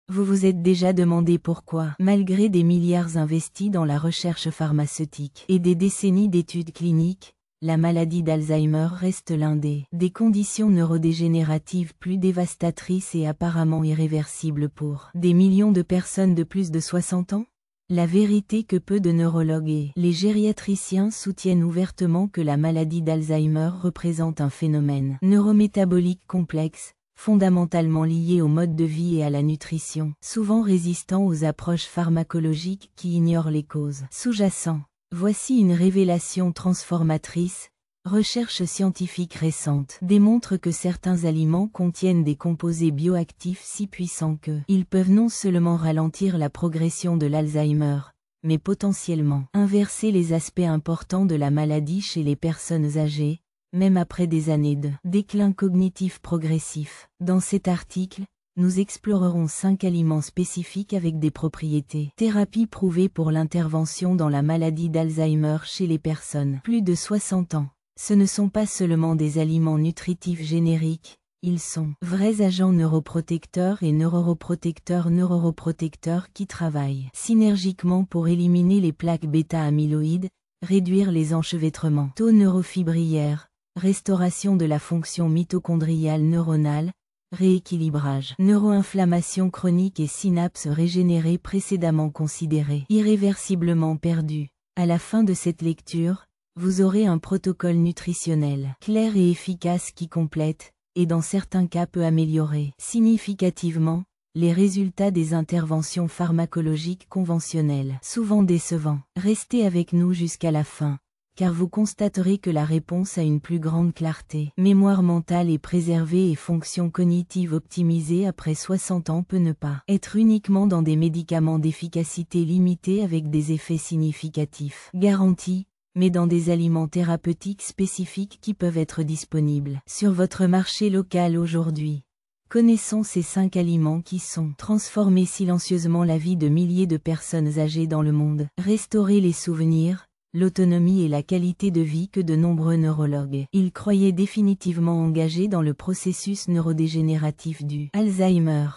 Vous vous êtes déjà demandé pourquoi, malgré des milliards investis dans la recherche pharmaceutique et des décennies d'études cliniques, la maladie d'Alzheimer reste l'un des conditions neurodégénératives plus dévastatrices et apparemment irréversibles pour des millions de personnes de plus de 60 ans? La vérité que peu de neurologues et les gériatriciens soutiennent ouvertement que la maladie d'Alzheimer représente un phénomène neurométabolique complexe, fondamentalement lié au mode de vie et à la nutrition, souvent résistant aux approches pharmacologiques qui ignorent les causes sous-jacentes. Voici une révélation transformatrice. Recherches scientifiques récentes démontrent que certains aliments contiennent des composés bioactifs si puissants qu'ils peuvent non seulement ralentir la progression de l'Alzheimer, mais potentiellement inverser les aspects importants de la maladie chez les personnes âgées, même après des années de déclin cognitif progressif. Dans cet article, nous explorerons 5 aliments spécifiques avec des propriétés thérapies prouvées pour l'intervention dans la maladie d'Alzheimer chez les personnes plus de 60 ans. Ce ne sont pas seulement des aliments nutritifs génériques, ils sont vrais agents neuroprotecteurs et neuroprotecteurs qui travaillent synergiquement pour éliminer les plaques bêta-amyloïdes, réduire les enchevêtrements taux neurofibrillaires, restauration de la fonction mitochondriale neuronale, rééquilibrage, neuroinflammation chronique et synapses régénérées précédemment considérées irréversiblement perdues. À la fin de cette lecture, vous aurez un protocole nutritionnel clair et efficace qui complète, et dans certains cas peut améliorer significativement, les résultats des interventions pharmacologiques conventionnelles, souvent décevants. Restez avec nous jusqu'à la fin, car vous constaterez que la réponse a une plus grande clarté. Mémoire mentale est préservée et fonction cognitive optimisée après 60 ans peut ne pas être uniquement dans des médicaments d'efficacité limitée avec des effets significatifs garantis, mais dans des aliments thérapeutiques spécifiques qui peuvent être disponibles sur votre marché local aujourd'hui. Connaissons ces 5 aliments qui sont transformés silencieusement la vie de milliers de personnes âgées dans le monde. Restaurer les souvenirs, l'autonomie et la qualité de vie que de nombreux neurologues. Ils croyaient définitivement engagés dans le processus neurodégénératif du Alzheimer.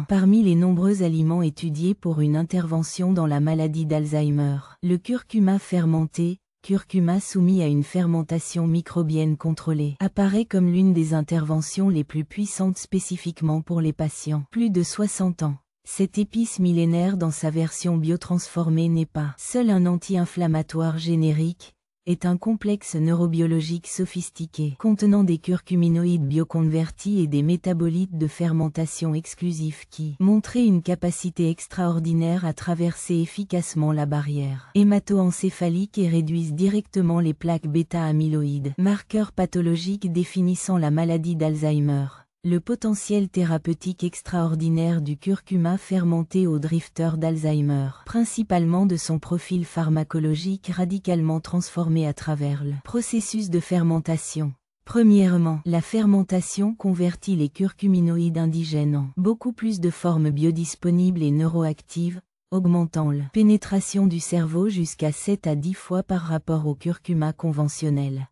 Parmi les nombreux aliments étudiés pour une intervention dans la maladie d'Alzheimer, le curcuma fermenté, curcuma soumis à une fermentation microbienne contrôlée, apparaît comme l'une des interventions les plus puissantes spécifiquement pour les patients plus de 60 ans. Cette épice millénaire dans sa version biotransformée n'est pas seul un anti-inflammatoire générique, est un complexe neurobiologique sophistiqué contenant des curcuminoïdes bioconvertis et des métabolites de fermentation exclusifs qui montraient une capacité extraordinaire à traverser efficacement la barrière hémato-encéphalique et réduisent directement les plaques bêta-amyloïdes, marqueurs pathologiques définissant la maladie d'Alzheimer. Le potentiel thérapeutique extraordinaire du curcuma fermenté au drifter d'Alzheimer, principalement de son profil pharmacologique radicalement transformé à travers le processus de fermentation. Premièrement, la fermentation convertit les curcuminoïdes indigènes en beaucoup plus de formes biodisponibles et neuroactives, augmentant la pénétration du cerveau jusqu'à 7 à 10 fois par rapport au curcuma conventionnel.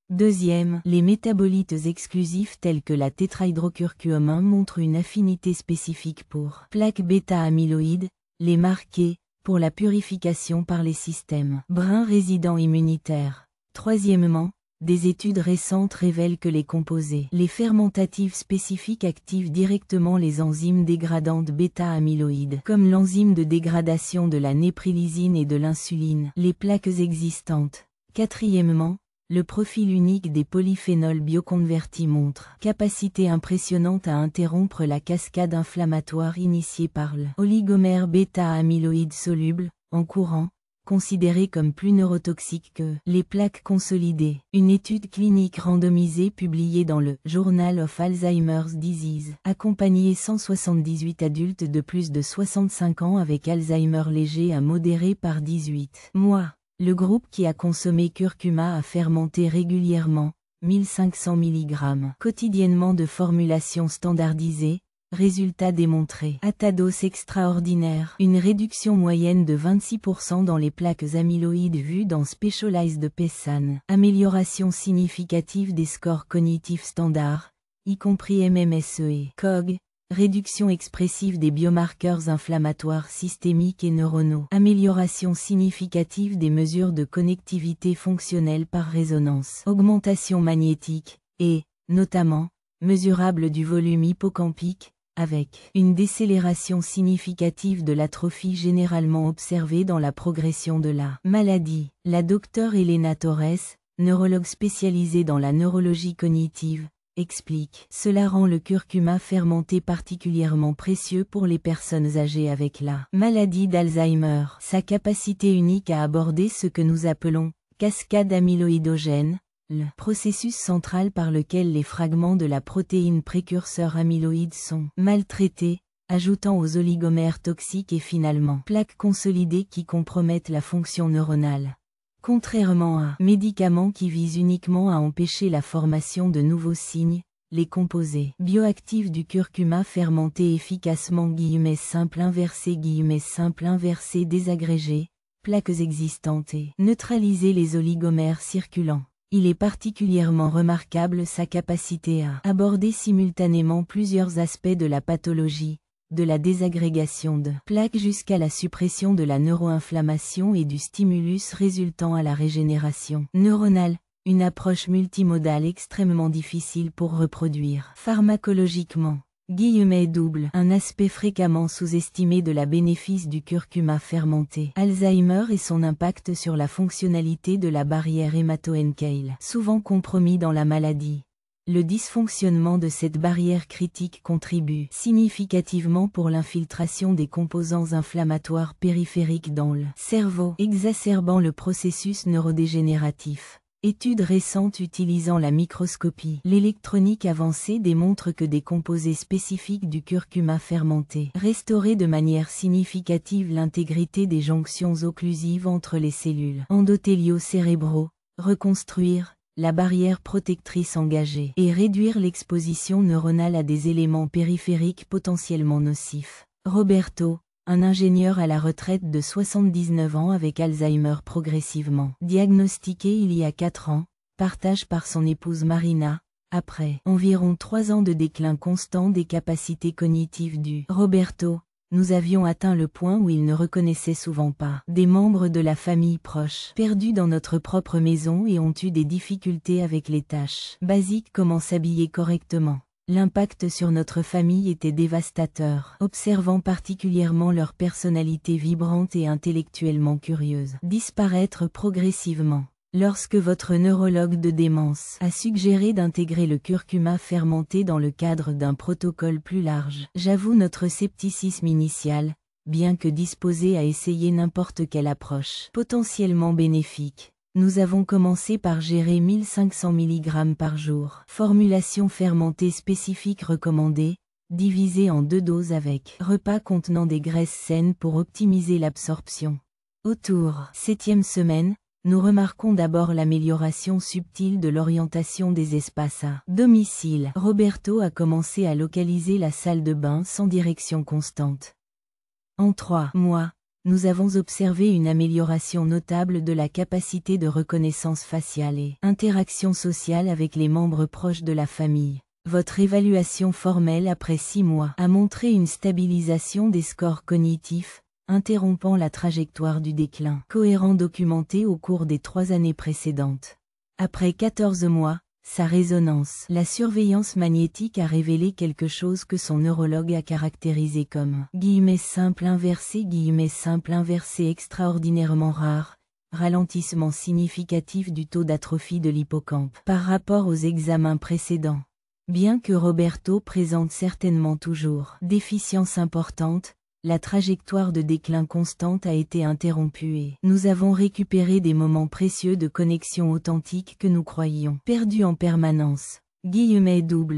Deuxième, les métabolites exclusifs tels que la tétrahydrocurcumin montrent une affinité spécifique pour plaques bêta-amyloïdes, les marquées, pour la purification par les systèmes brins résidents immunitaires. Troisièmement, des études récentes révèlent que les composés, les fermentatifs spécifiques activent directement les enzymes dégradantes bêta-amyloïdes, comme l'enzyme de dégradation de la néprilysine et de l'insuline, les plaques existantes. Quatrièmement, le profil unique des polyphénols bioconvertis montre capacité impressionnante à interrompre la cascade inflammatoire initiée par le oligomère bêta-amyloïde soluble, en courant, considéré comme plus neurotoxique que les plaques consolidées. Une étude clinique randomisée publiée dans le Journal of Alzheimer's Disease accompagnait 178 adultes de plus de 65 ans avec Alzheimer léger à modéré par 18 mois. Le groupe qui a consommé curcuma a fermenté régulièrement, 1500 mg quotidiennement de formulation standardisée, résultat démontré. À ta dose extraordinaire, une réduction moyenne de 26% dans les plaques amyloïdes vues dans Specialized PSAN, amélioration significative des scores cognitifs standards, y compris MMSE et COG, réduction expressive des biomarqueurs inflammatoires systémiques et neuronaux, amélioration significative des mesures de connectivité fonctionnelle par résonance, augmentation magnétique, et, notamment, mesurable du volume hippocampique, avec une décélération significative de l'atrophie généralement observée dans la progression de la maladie. La docteure Elena Torres, neurologue spécialisée dans la neurologie cognitive, explique. Cela rend le curcuma fermenté particulièrement précieux pour les personnes âgées avec la maladie d'Alzheimer. Sa capacité unique à aborder ce que nous appelons cascade amyloïdogène, le processus central par lequel les fragments de la protéine précurseur amyloïde sont maltraités, ajoutant aux oligomères toxiques et finalement plaques consolidées qui compromettent la fonction neuronale. Contrairement à médicaments qui visent uniquement à empêcher la formation de nouveaux signes, les composés bioactifs du curcuma fermenté efficacement simple inversé désagrégés, plaques existantes et neutraliser les oligomères circulants. Il est particulièrement remarquable sa capacité à aborder simultanément plusieurs aspects de la pathologie, de la désagrégation de plaques jusqu'à la suppression de la neuroinflammation et du stimulus résultant à la régénération neuronale, une approche multimodale extrêmement difficile pour reproduire pharmacologiquement. Un aspect fréquemment sous-estimé de la bénéfice du curcuma fermenté. Alzheimer et son impact sur la fonctionnalité de la barrière hémato-encale, souvent compromis dans la maladie. Le dysfonctionnement de cette barrière critique contribue significativement pour l'infiltration des composants inflammatoires périphériques dans le cerveau, exacerbant le processus neurodégénératif. Études récentes utilisant la microscopie, l'électronique avancée démontrent que des composés spécifiques du curcuma fermenté restauraient de manière significative l'intégrité des jonctions occlusives entre les cellules endothéliocérébraux, reconstruire la barrière protectrice engagée et réduire l'exposition neuronale à des éléments périphériques potentiellement nocifs. Roberto, un ingénieur à la retraite de 79 ans avec Alzheimer progressivement diagnostiqué il y a 4 ans, partage par son épouse Marina, après environ 3 ans de déclin constant des capacités cognitives du Roberto, nous avions atteint le point où il ne reconnaissait souvent pas des membres de la famille proche, perdus dans notre propre maison et ont eu des difficultés avec les tâches basiques comme s'habiller correctement. L'impact sur notre famille était dévastateur, observant particulièrement leur personnalité vibrante et intellectuellement curieuse disparaître progressivement. Lorsque votre neurologue de démence a suggéré d'intégrer le curcuma fermenté dans le cadre d'un protocole plus large, j'avoue notre scepticisme initial, bien que disposé à essayer n'importe quelle approche potentiellement bénéfique. Nous avons commencé par gérer 1500 mg par jour. Formulation fermentée spécifique recommandée, divisée en 2 doses avec repas contenant des graisses saines pour optimiser l'absorption. Autour 7e semaine, nous remarquons d'abord l'amélioration subtile de l'orientation des espaces à domicile. Roberto a commencé à localiser la salle de bain sans direction constante. En 3 mois, nous avons observé une amélioration notable de la capacité de reconnaissance faciale et interaction sociale avec les membres proches de la famille. Votre évaluation formelle après 6 mois a montré une stabilisation des scores cognitifs, interrompant la trajectoire du déclin cohérent documenté au cours des 3 années précédentes. Après 14 mois, sa résonance, la surveillance magnétique a révélé quelque chose que son neurologue a caractérisé comme simple inversé extraordinairement rare, ralentissement significatif du taux d'atrophie de l'hippocampe par rapport aux examens précédents. Bien que Roberto présente certainement toujours déficience importante, la trajectoire de déclin constante a été interrompue et nous avons récupéré des moments précieux de connexion authentique que nous croyions perdus en permanence.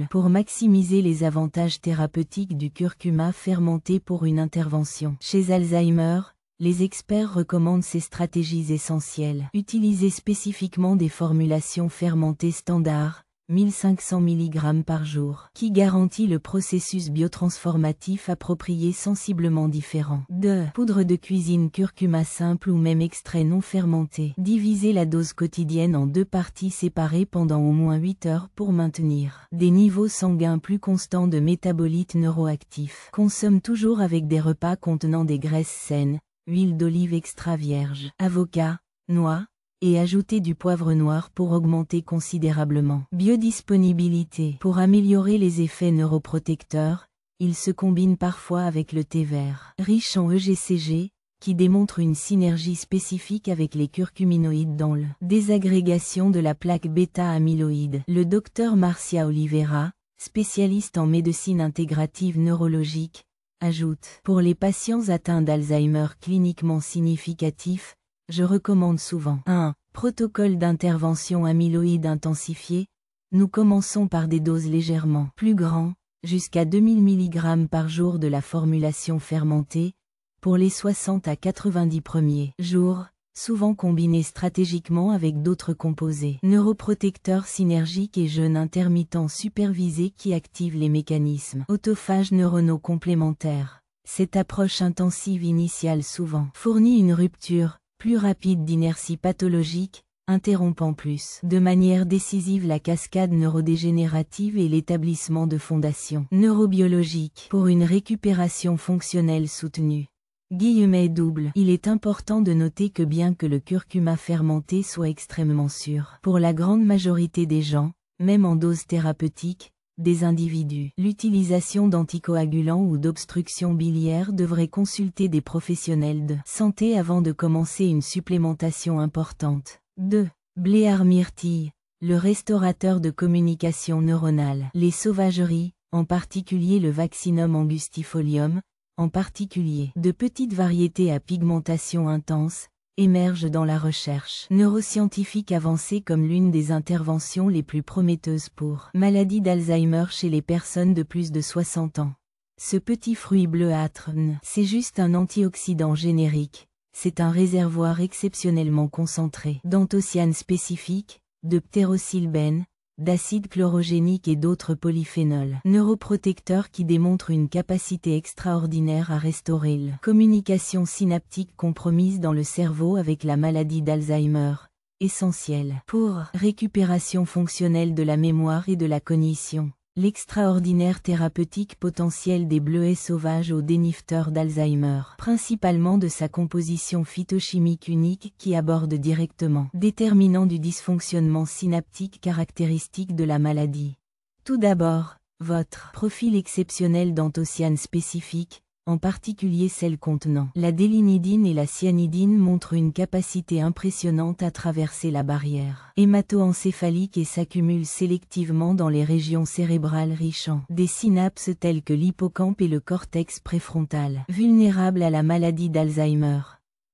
Pour maximiser les avantages thérapeutiques du curcuma fermenté pour une intervention chez Alzheimer, les experts recommandent ces stratégies essentielles. Utiliser spécifiquement des formulations fermentées standards, 1500 mg par jour, qui garantit le processus biotransformatif approprié sensiblement différent. 2. Poudre de cuisine curcuma simple ou même extrait non fermenté. Divisez la dose quotidienne en 2 parties séparées pendant au moins 8 heures pour maintenir des niveaux sanguins plus constants de métabolites neuroactifs. Consomme toujours avec des repas contenant des graisses saines, huile d'olive extra vierge, avocat, noix, et ajouter du poivre noir pour augmenter considérablement. Biodisponibilité. Pour améliorer les effets neuroprotecteurs, il se combine parfois avec le thé vert, riche en EGCG, qui démontre une synergie spécifique avec les curcuminoïdes dans le désagrégation de la plaque bêta-amyloïde. Le docteur Marcia Oliveira, spécialiste en médecine intégrative neurologique, ajoute: pour les patients atteints d'Alzheimer cliniquement significatif, je recommande souvent 1. Protocole d'intervention amyloïde intensifié. Nous commençons par des doses légèrement plus grandes, jusqu'à 2000 mg par jour de la formulation fermentée, pour les 60 à 90 premiers jours, souvent combinés stratégiquement avec d'autres composés neuroprotecteurs synergiques et jeûne intermittent supervisé qui activent les mécanismes autophages neuronaux complémentaires. Cette approche intensive initiale souvent fournit une rupture plus rapide d'inertie pathologique, interrompant plus de manière décisive la cascade neurodégénérative et l'établissement de fondations neurobiologiques pour une récupération fonctionnelle soutenue. Double. Il est important de noter que bien que le curcuma fermenté soit extrêmement sûr, pour la grande majorité des gens, même en dose thérapeutique, des individus, l'utilisation d'anticoagulants ou d'obstruction biliaire devrait consulter des professionnels de santé avant de commencer une supplémentation importante. 2. Bléar myrtille, le restaurateur de communication neuronale. Les sauvageries, en particulier le Vaccinum angustifolium, en particulier de petites variétés à pigmentation intense, émergent dans la recherche neuroscientifique avancée comme l'une des interventions les plus prometteuses pour maladie d'Alzheimer chez les personnes de plus de 60 ans. Ce petit fruit bleuâtre, c'est juste un antioxydant générique, c'est un réservoir exceptionnellement concentré d'anthocyanes spécifiques, de ptérosilbène, d'acide chlorogénique et d'autres polyphénols neuroprotecteurs qui démontrent une capacité extraordinaire à restaurer la communication synaptique compromise dans le cerveau avec la maladie d'Alzheimer, essentielle pour récupération fonctionnelle de la mémoire et de la cognition. L'extraordinaire thérapeutique potentiel des bleuets sauvages aux dénifteurs d'Alzheimer, principalement de sa composition phytochimique unique qui aborde directement déterminant du dysfonctionnement synaptique caractéristique de la maladie. Tout d'abord, votre profil exceptionnel d'anthocyanes spécifiques, en particulier celles contenant la délinidine et la cyanidine, montrent une capacité impressionnante à traverser la barrière hémato-encéphalique et s'accumulent sélectivement dans les régions cérébrales riches en des synapses telles que l'hippocampe et le cortex préfrontal, vulnérables à la maladie d'Alzheimer.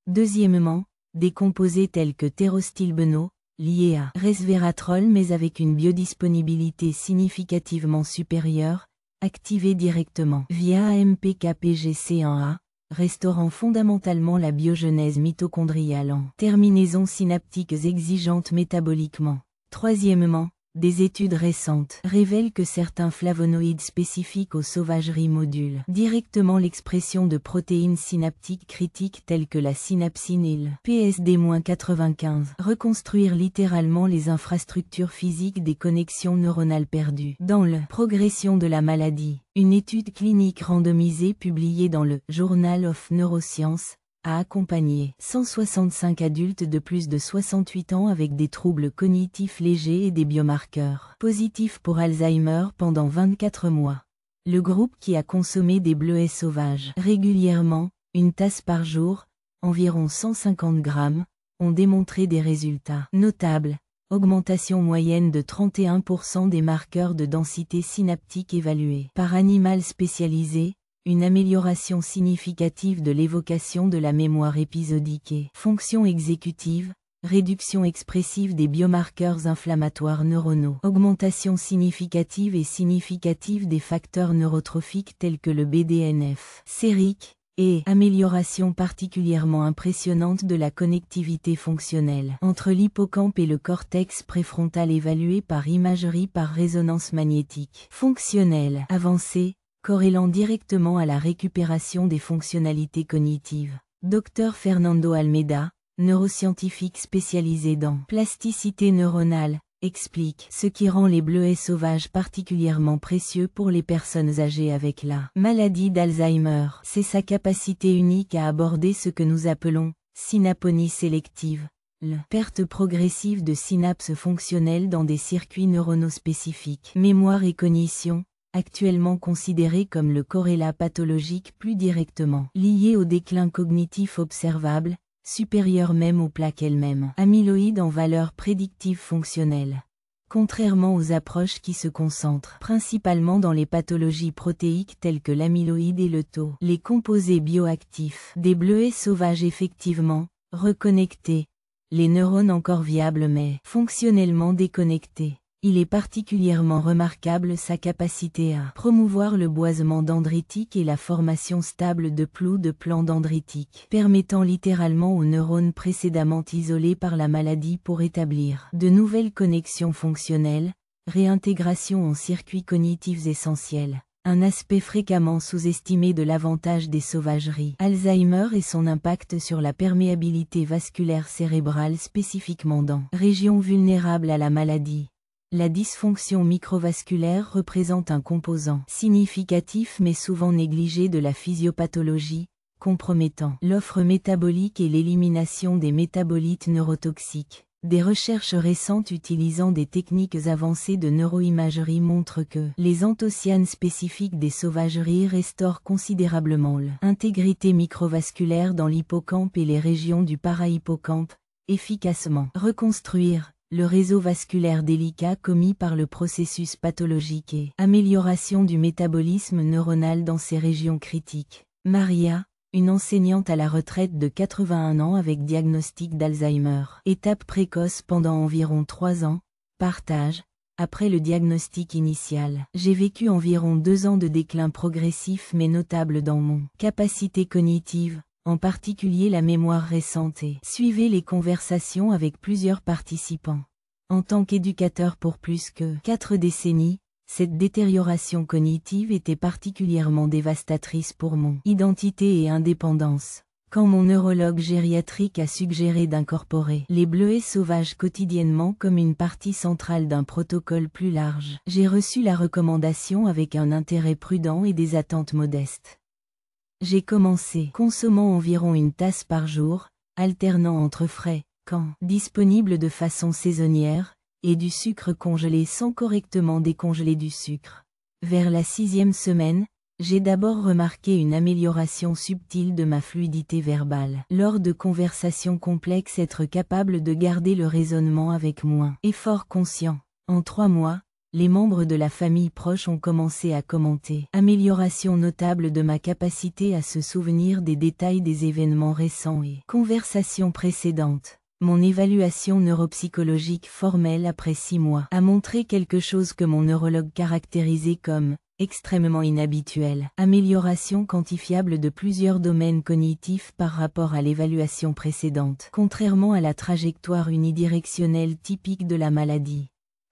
Deuxièmement, des composés tels que thérostilbeno, liés à resveratrol mais avec une biodisponibilité significativement supérieure, activés directement via AMPK-PGC1A, restaurant fondamentalement la biogenèse mitochondriale en terminaisons synaptiques exigeantes métaboliquement. Troisièmement, des études récentes révèlent que certains flavonoïdes spécifiques aux sauvageries modulent directement l'expression de protéines synaptiques critiques telles que la synapsine et le PSD-95. Reconstruire littéralement les infrastructures physiques des connexions neuronales perdues. Dans le Progression de la maladie, une étude clinique randomisée publiée dans le Journal of Neuroscience a accompagné 165 adultes de plus de 68 ans avec des troubles cognitifs légers et des biomarqueurs positifs pour Alzheimer pendant 24 mois. Le groupe qui a consommé des bleuets sauvages régulièrement, une tasse par jour, environ 150 grammes, ont démontré des résultats notables. Augmentation moyenne de 31% des marqueurs de densité synaptique évalués par animal spécialisé, une amélioration significative de l'évocation de la mémoire épisodique et fonction exécutive, réduction expressive des biomarqueurs inflammatoires neuronaux, augmentation significative des facteurs neurotrophiques tels que le BDNF, sérique, et amélioration particulièrement impressionnante de la connectivité fonctionnelle entre l'hippocampe et le cortex préfrontal évalué par imagerie par résonance magnétique. Fonctionnelle avancée, corrélant directement à la récupération des fonctionnalités cognitives. Dr Fernando Almeida, neuroscientifique spécialisé dans plasticité neuronale, explique ce qui rend les bleuets sauvages particulièrement précieux pour les personnes âgées avec la maladie d'Alzheimer. C'est sa capacité unique à aborder ce que nous appelons synaponie sélective, la perte progressive de synapses fonctionnelles dans des circuits neuronaux spécifiques. Mémoire et cognition, actuellement considérés comme le corrélat pathologique plus directement lié au déclin cognitif observable, supérieure même aux plaques elles-mêmes. Amyloïdes en valeur prédictive fonctionnelle. Contrairement aux approches qui se concentrent principalement dans les pathologies protéiques telles que l'amyloïde et le tau, les composés bioactifs des bleuets sauvages effectivement reconnectés, les neurones encore viables mais fonctionnellement déconnectés. Il est particulièrement remarquable sa capacité à promouvoir le boisement dendritique et la formation stable de plous de plan dendritique, permettant littéralement aux neurones précédemment isolés par la maladie pour établir de nouvelles connexions fonctionnelles, réintégration en circuits cognitifs essentiels. Un aspect fréquemment sous-estimé de l'avantage des sauvageries Alzheimer et son impact sur la perméabilité vasculaire cérébrale spécifiquement dans régions vulnérables à la maladie. La dysfonction microvasculaire représente un composant significatif mais souvent négligé de la physiopathologie, compromettant l'offre métabolique et l'élimination des métabolites neurotoxiques. Des recherches récentes utilisant des techniques avancées de neuroimagerie montrent que les anthocyanes spécifiques des sauvageries restaurent considérablement l'intégrité microvasculaire dans l'hippocampe et les régions du parahippocampe, efficacement reconstruire le réseau vasculaire délicat commis par le processus pathologique et amélioration du métabolisme neuronal dans ces régions critiques. Maria, une enseignante à la retraite de 81 ans avec diagnostic d'Alzheimer, étape précoce pendant environ 3 ans, partage, après le diagnostic initial, j'ai vécu environ 2 ans de déclin progressif mais notable dans mon capacité cognitive, en particulier la mémoire récente et suivez les conversations avec plusieurs participants. En tant qu'éducateur pour plus que 4 décennies, cette détérioration cognitive était particulièrement dévastatrice pour mon identité et indépendance. Quand mon neurologue gériatrique a suggéré d'incorporer les bleuets sauvages quotidiennement comme une partie centrale d'un protocole plus large, j'ai reçu la recommandation avec un intérêt prudent et des attentes modestes. J'ai commencé consommant environ une tasse par jour, alternant entre frais, quand disponible de façon saisonnière, et du sucre congelé sans correctement décongeler du sucre. Vers la 6e semaine, j'ai d'abord remarqué une amélioration subtile de ma fluidité verbale. Lors de conversations complexes, être capable de garder le raisonnement avec moins effort conscient. En 3 mois, les membres de la famille proche ont commencé à commenter. Amélioration notable de ma capacité à se souvenir des détails des événements récents et conversations précédentes. Mon évaluation neuropsychologique formelle après 6 mois a montré quelque chose que mon neurologue caractérisait comme extrêmement inhabituel. Amélioration quantifiable de plusieurs domaines cognitifs par rapport à l'évaluation précédente, contrairement à la trajectoire unidirectionnelle typique de la maladie.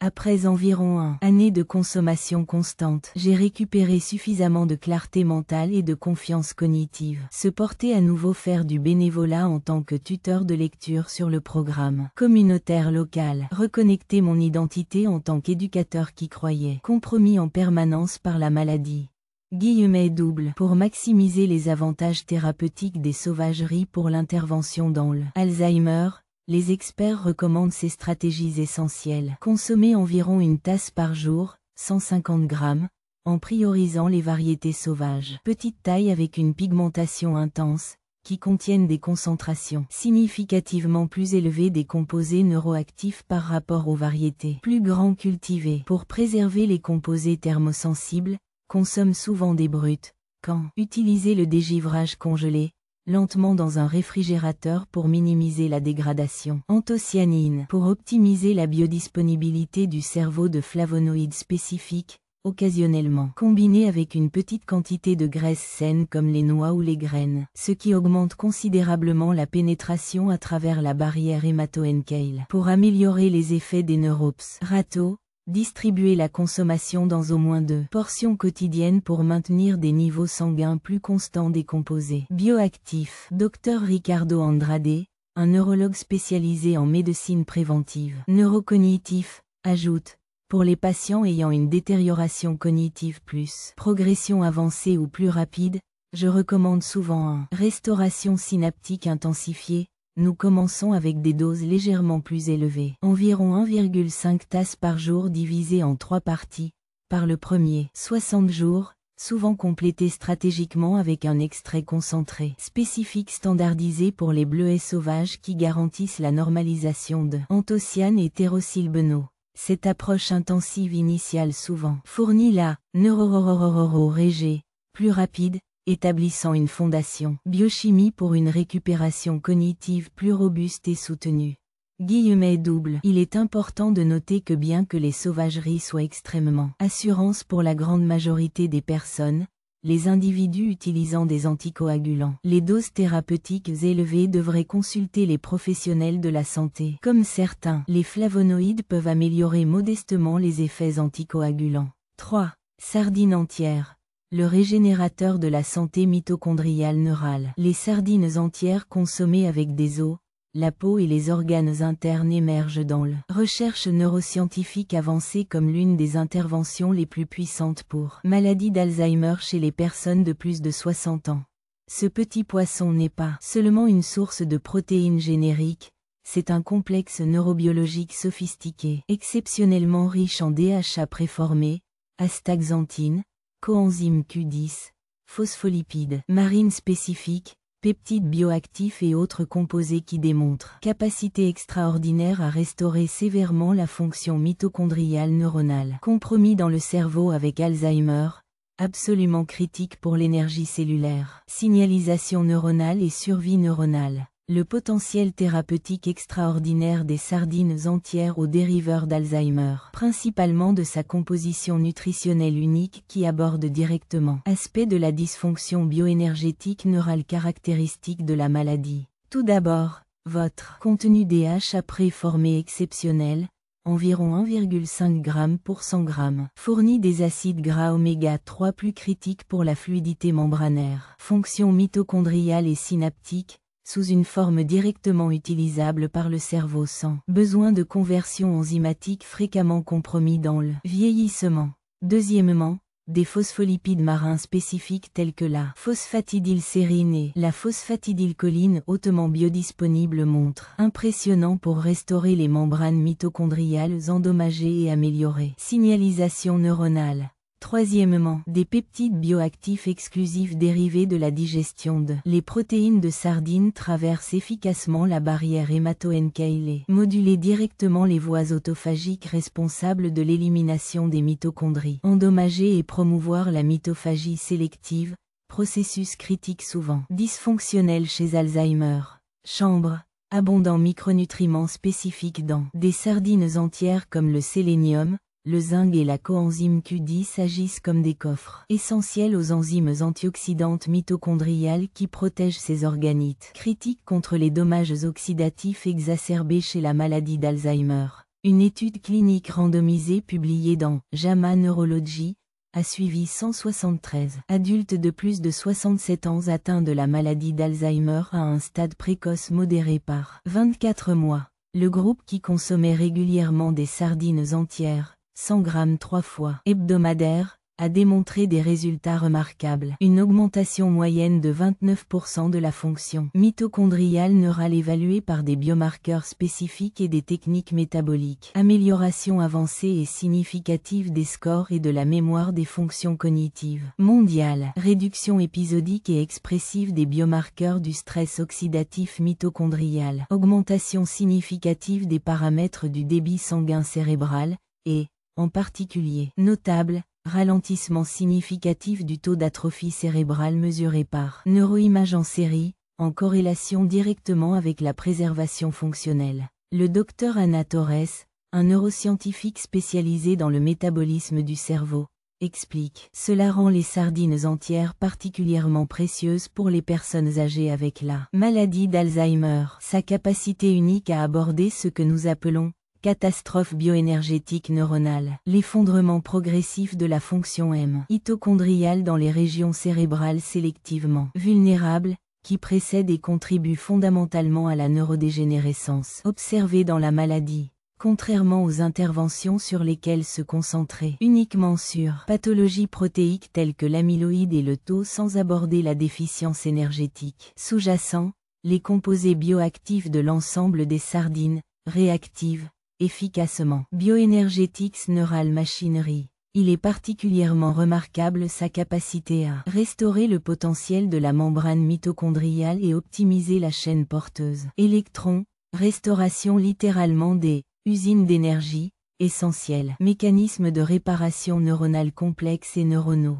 Après environ 1 année de consommation constante, j'ai récupéré suffisamment de clarté mentale et de confiance cognitive. Se porter à nouveau faire du bénévolat en tant que tuteur de lecture sur le programme communautaire local. Reconnecter mon identité en tant qu'éducateur qui croyait compromis en permanence par la maladie. Double pour maximiser les avantages thérapeutiques des sauvageries pour l'intervention dans le Alzheimer. Les experts recommandent ces stratégies essentielles. Consommer environ une tasse par jour, 150 grammes, en priorisant les variétés sauvages. Petite taille avec une pigmentation intense, qui contiennent des concentrations significativement plus élevées des composés neuroactifs par rapport aux variétés plus grands cultivées. Pour préserver les composés thermosensibles, consomme souvent des bruts. Quand utiliser le dégivrage congelé, lentement dans un réfrigérateur pour minimiser la dégradation. Anthocyanine pour optimiser la biodisponibilité du cerveau de flavonoïdes spécifiques, occasionnellement, combiné avec une petite quantité de graisse saine comme les noix ou les graines, ce qui augmente considérablement la pénétration à travers la barrière hémato-encale. Pour améliorer les effets des neurops, Rato, distribuer la consommation dans au moins 2 portions quotidiennes pour maintenir des niveaux sanguins plus constants des composés bioactifs. Dr Ricardo Andrade, un neurologue spécialisé en médecine préventive neurocognitif, ajoute: pour les patients ayant une détérioration cognitive plus progression avancée ou plus rapide, je recommande souvent un restauration synaptique intensifiée. Nous commençons avec des doses légèrement plus élevées, environ 1,5 tasses par jour divisé en 3 parties, par le premier 60 jours, souvent complété stratégiquement avec un extrait concentré spécifique standardisé pour les bleuets sauvages qui garantissent la normalisation de anthocyanes et thyrosylbeno. Cette approche intensive initiale souvent fournit la neurororororororégé plus rapide, établissant une fondation biochimie pour une récupération cognitive plus robuste et soutenue. Double. Il est important de noter que bien que les sauvageries soient extrêmement assurances pour la grande majorité des personnes, les individus utilisant des anticoagulants, les doses thérapeutiques élevées devraient consulter les professionnels de la santé. Comme certains, les flavonoïdes peuvent améliorer modestement les effets anticoagulants. 3. Sardines entières. Le régénérateur de la santé mitochondriale neurale. Les sardines entières consommées avec des os, la peau et les organes internes émergent dans la recherche neuroscientifique avancée comme l'une des interventions les plus puissantes pour maladie d'Alzheimer chez les personnes de plus de 60 ans. Ce petit poisson n'est pas seulement une source de protéines génériques, c'est un complexe neurobiologique sophistiqué, exceptionnellement riche en DHA préformé, astaxanthine, coenzyme Q10, phospholipides marines spécifiques, peptides bioactifs et autres composés qui démontrent capacité extraordinaire à restaurer sévèrement la fonction mitochondriale neuronale. Compromis dans le cerveau avec Alzheimer, absolument critique pour l'énergie cellulaire, signalisation neuronale et survie neuronale. Le potentiel thérapeutique extraordinaire des sardines entières aux dériveurs d'Alzheimer, principalement de sa composition nutritionnelle unique qui aborde directement aspect de la dysfonction bioénergétique neurale caractéristique de la maladie. Tout d'abord, votre contenu DHA préformé exceptionnel, environ 1,5 g pour 100 g, fournit des acides gras oméga 3 plus critiques pour la fluidité membranaire, fonction mitochondriale et synaptique, sous une forme directement utilisable par le cerveau sans besoin de conversion enzymatique fréquemment compromis dans le vieillissement. Deuxièmement, des phospholipides marins spécifiques tels que la phosphatidylsérine et la phosphatidylcholine hautement biodisponibles montrent impressionnant pour restaurer les membranes mitochondriales endommagées et améliorer signalisation neuronale. Troisièmement, des peptides bioactifs exclusifs dérivés de la digestion de les protéines de sardines traversent efficacement la barrière hémato-encale et modulent directement les voies autophagiques responsables de l'élimination des mitochondries endommagées et promouvoir la mitophagie sélective, processus critique souvent dysfonctionnel chez Alzheimer. Chambre. Abondant micronutriments spécifiques dans des sardines entières comme le sélénium, le zinc et la coenzyme Q10 agissent comme des coffres essentiels aux enzymes antioxydantes mitochondriales qui protègent ces organites critiques contre les dommages oxydatifs exacerbés chez la maladie d'Alzheimer. Une étude clinique randomisée publiée dans JAMA Neurology a suivi 173 adultes de plus de 67 ans atteints de la maladie d'Alzheimer à un stade précoce modéré par 24 mois. Le groupe qui consommait régulièrement des sardines entières, 100 g 3 fois hebdomadaire, a démontré des résultats remarquables. Une augmentation moyenne de 29% de la fonction mitochondriale neurale évaluée par des biomarqueurs spécifiques et des techniques métaboliques. Amélioration avancée et significative des scores et de la mémoire des fonctions cognitives mondiales. Réduction épisodique et expressive des biomarqueurs du stress oxydatif mitochondrial. Augmentation significative des paramètres du débit sanguin cérébral, et, en particulier, notable, ralentissement significatif du taux d'atrophie cérébrale mesuré par neuroimage en série, en corrélation directement avec la préservation fonctionnelle. Le Dr Ana Torres, un neuroscientifique spécialisé dans le métabolisme du cerveau, explique. Cela rend les sardines entières particulièrement précieuses pour les personnes âgées avec la maladie d'Alzheimer. Sa capacité unique à aborder ce que nous appelons catastrophe bioénergétique neuronale, l'effondrement progressif de la fonction mitochondriale dans les régions cérébrales sélectivement vulnérables, qui précède et contribue fondamentalement à la neurodégénérescence observée dans la maladie. Contrairement aux interventions sur lesquelles se concentrer uniquement sur pathologies protéiques telles que l'amyloïde et le tau sans aborder la déficience énergétique sous-jacent, les composés bioactifs de l'ensemble des sardines réactivent efficacement Bioenergetics Neural Machinery. Il est particulièrement remarquable sa capacité à restaurer le potentiel de la membrane mitochondriale et optimiser la chaîne porteuse électrons, restauration littéralement des usines d'énergie, essentielles, mécanismes de réparation neuronale complexes et neuronaux.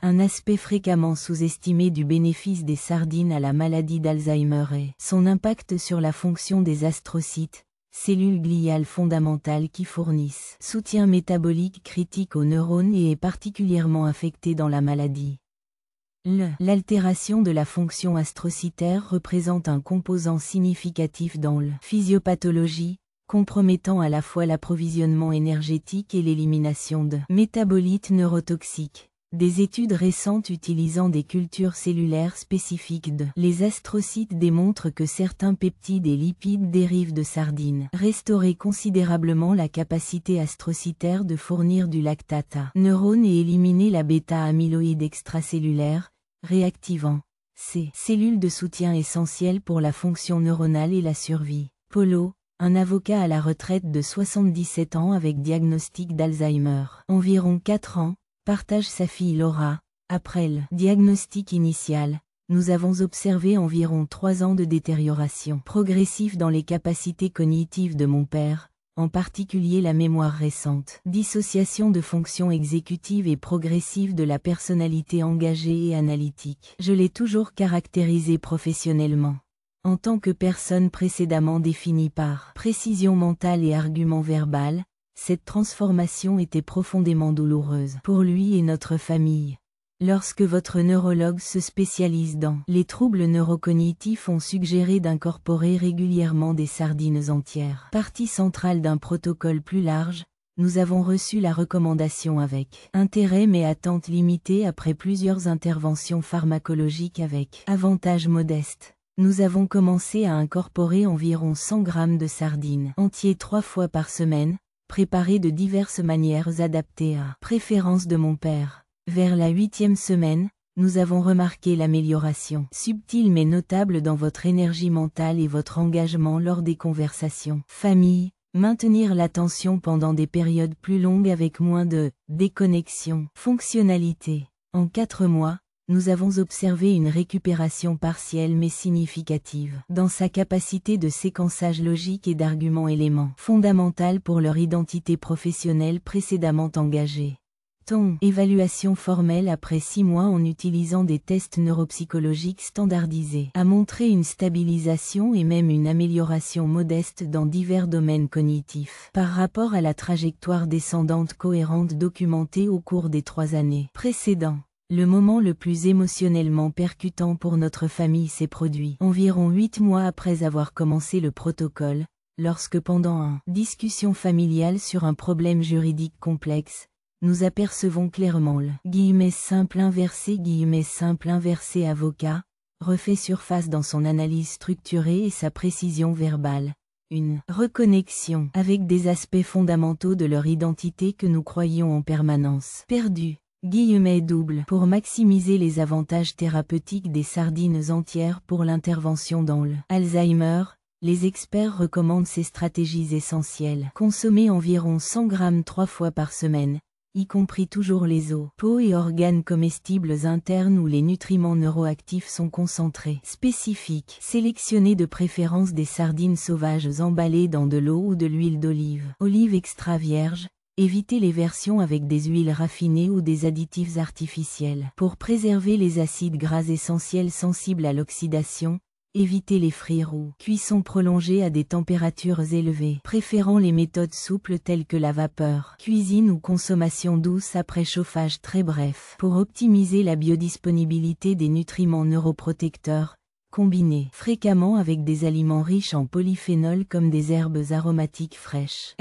Un aspect fréquemment sous-estimé du bénéfice des sardines à la maladie d'Alzheimer est son impact sur la fonction des astrocytes, cellules gliales fondamentales qui fournissent soutien métabolique critique aux neurones et est particulièrement affecté dans la maladie. L'altération de la fonction astrocytaire représente un composant significatif dans la physiopathologie, compromettant à la fois l'approvisionnement énergétique et l'élimination de métabolites neurotoxiques. Des études récentes utilisant des cultures cellulaires spécifiques de les astrocytes démontrent que certains peptides et lipides dérivent de sardines, restauraient considérablement la capacité astrocytaire de fournir du lactate à neurones et éliminer la bêta-amyloïde extracellulaire, réactivant ces cellules de soutien essentielles pour la fonction neuronale et la survie. Polo, un avocat à la retraite de 77 ans avec diagnostic d'Alzheimer, environ 4 ans, partage sa fille Laura. Après le diagnostic initial, nous avons observé environ 3 ans de détérioration progressive dans les capacités cognitives de mon père, en particulier la mémoire récente, dissociation de fonctions exécutives et progressive de la personnalité engagée et analytique. Je l'ai toujours caractérisé professionnellement en tant que personne précédemment définie par précision mentale et argument verbal. Cette transformation était profondément douloureuse pour lui et notre famille. Lorsque votre neurologue se spécialise dans les troubles neurocognitifs ont suggéré d'incorporer régulièrement des sardines entières, partie centrale d'un protocole plus large, nous avons reçu la recommandation avec intérêt mais attente limitée après plusieurs interventions pharmacologiques avec avantages modestes. Nous avons commencé à incorporer environ 100 grammes de sardines entiers 3 fois par semaine, préparés de diverses manières adaptées à préférence de mon père. Vers la 8e semaine, nous avons remarqué l'amélioration subtile mais notable dans votre énergie mentale et votre engagement lors des conversations. Famille, maintenir l'attention pendant des périodes plus longues avec moins de déconnexion. Fonctionnalité. En 4 mois, nous avons observé une récupération partielle mais significative dans sa capacité de séquençage logique et d'argument élément fondamental pour leur identité professionnelle précédemment engagée. Évaluation formelle après 6 mois en utilisant des tests neuropsychologiques standardisés a montré une stabilisation et même une amélioration modeste dans divers domaines cognitifs par rapport à la trajectoire descendante cohérente documentée au cours des 3 années précédentes. Le moment le plus émotionnellement percutant pour notre famille s'est produit environ 8 mois après avoir commencé le protocole, lorsque pendant une discussion familiale sur un problème juridique complexe, nous apercevons clairement le simple inversé avocat, refait surface dans son analyse structurée et sa précision verbale. Une reconnexion avec des aspects fondamentaux de leur identité que nous croyions en permanence perdus. Pour maximiser les avantages thérapeutiques des sardines entières pour l'intervention dans le Alzheimer, les experts recommandent ces stratégies essentielles. Consommer environ 100 grammes 3 fois par semaine, y compris toujours les os, peaux et organes comestibles internes où les nutriments neuroactifs sont concentrés. Spécifique. Sélectionner de préférence des sardines sauvages emballées dans de l'eau ou de l'huile d'olive. Olive extra vierge. Évitez les versions avec des huiles raffinées ou des additifs artificiels. Pour préserver les acides gras essentiels sensibles à l'oxydation, Évitez les frires ou cuissons prolongées à des températures élevées, préférant les méthodes souples telles que la vapeur, cuisine ou consommation douce après chauffage très bref. Pour optimiser la biodisponibilité des nutriments neuroprotecteurs, combinez fréquemment avec des aliments riches en polyphénols comme des herbes aromatiques fraîches.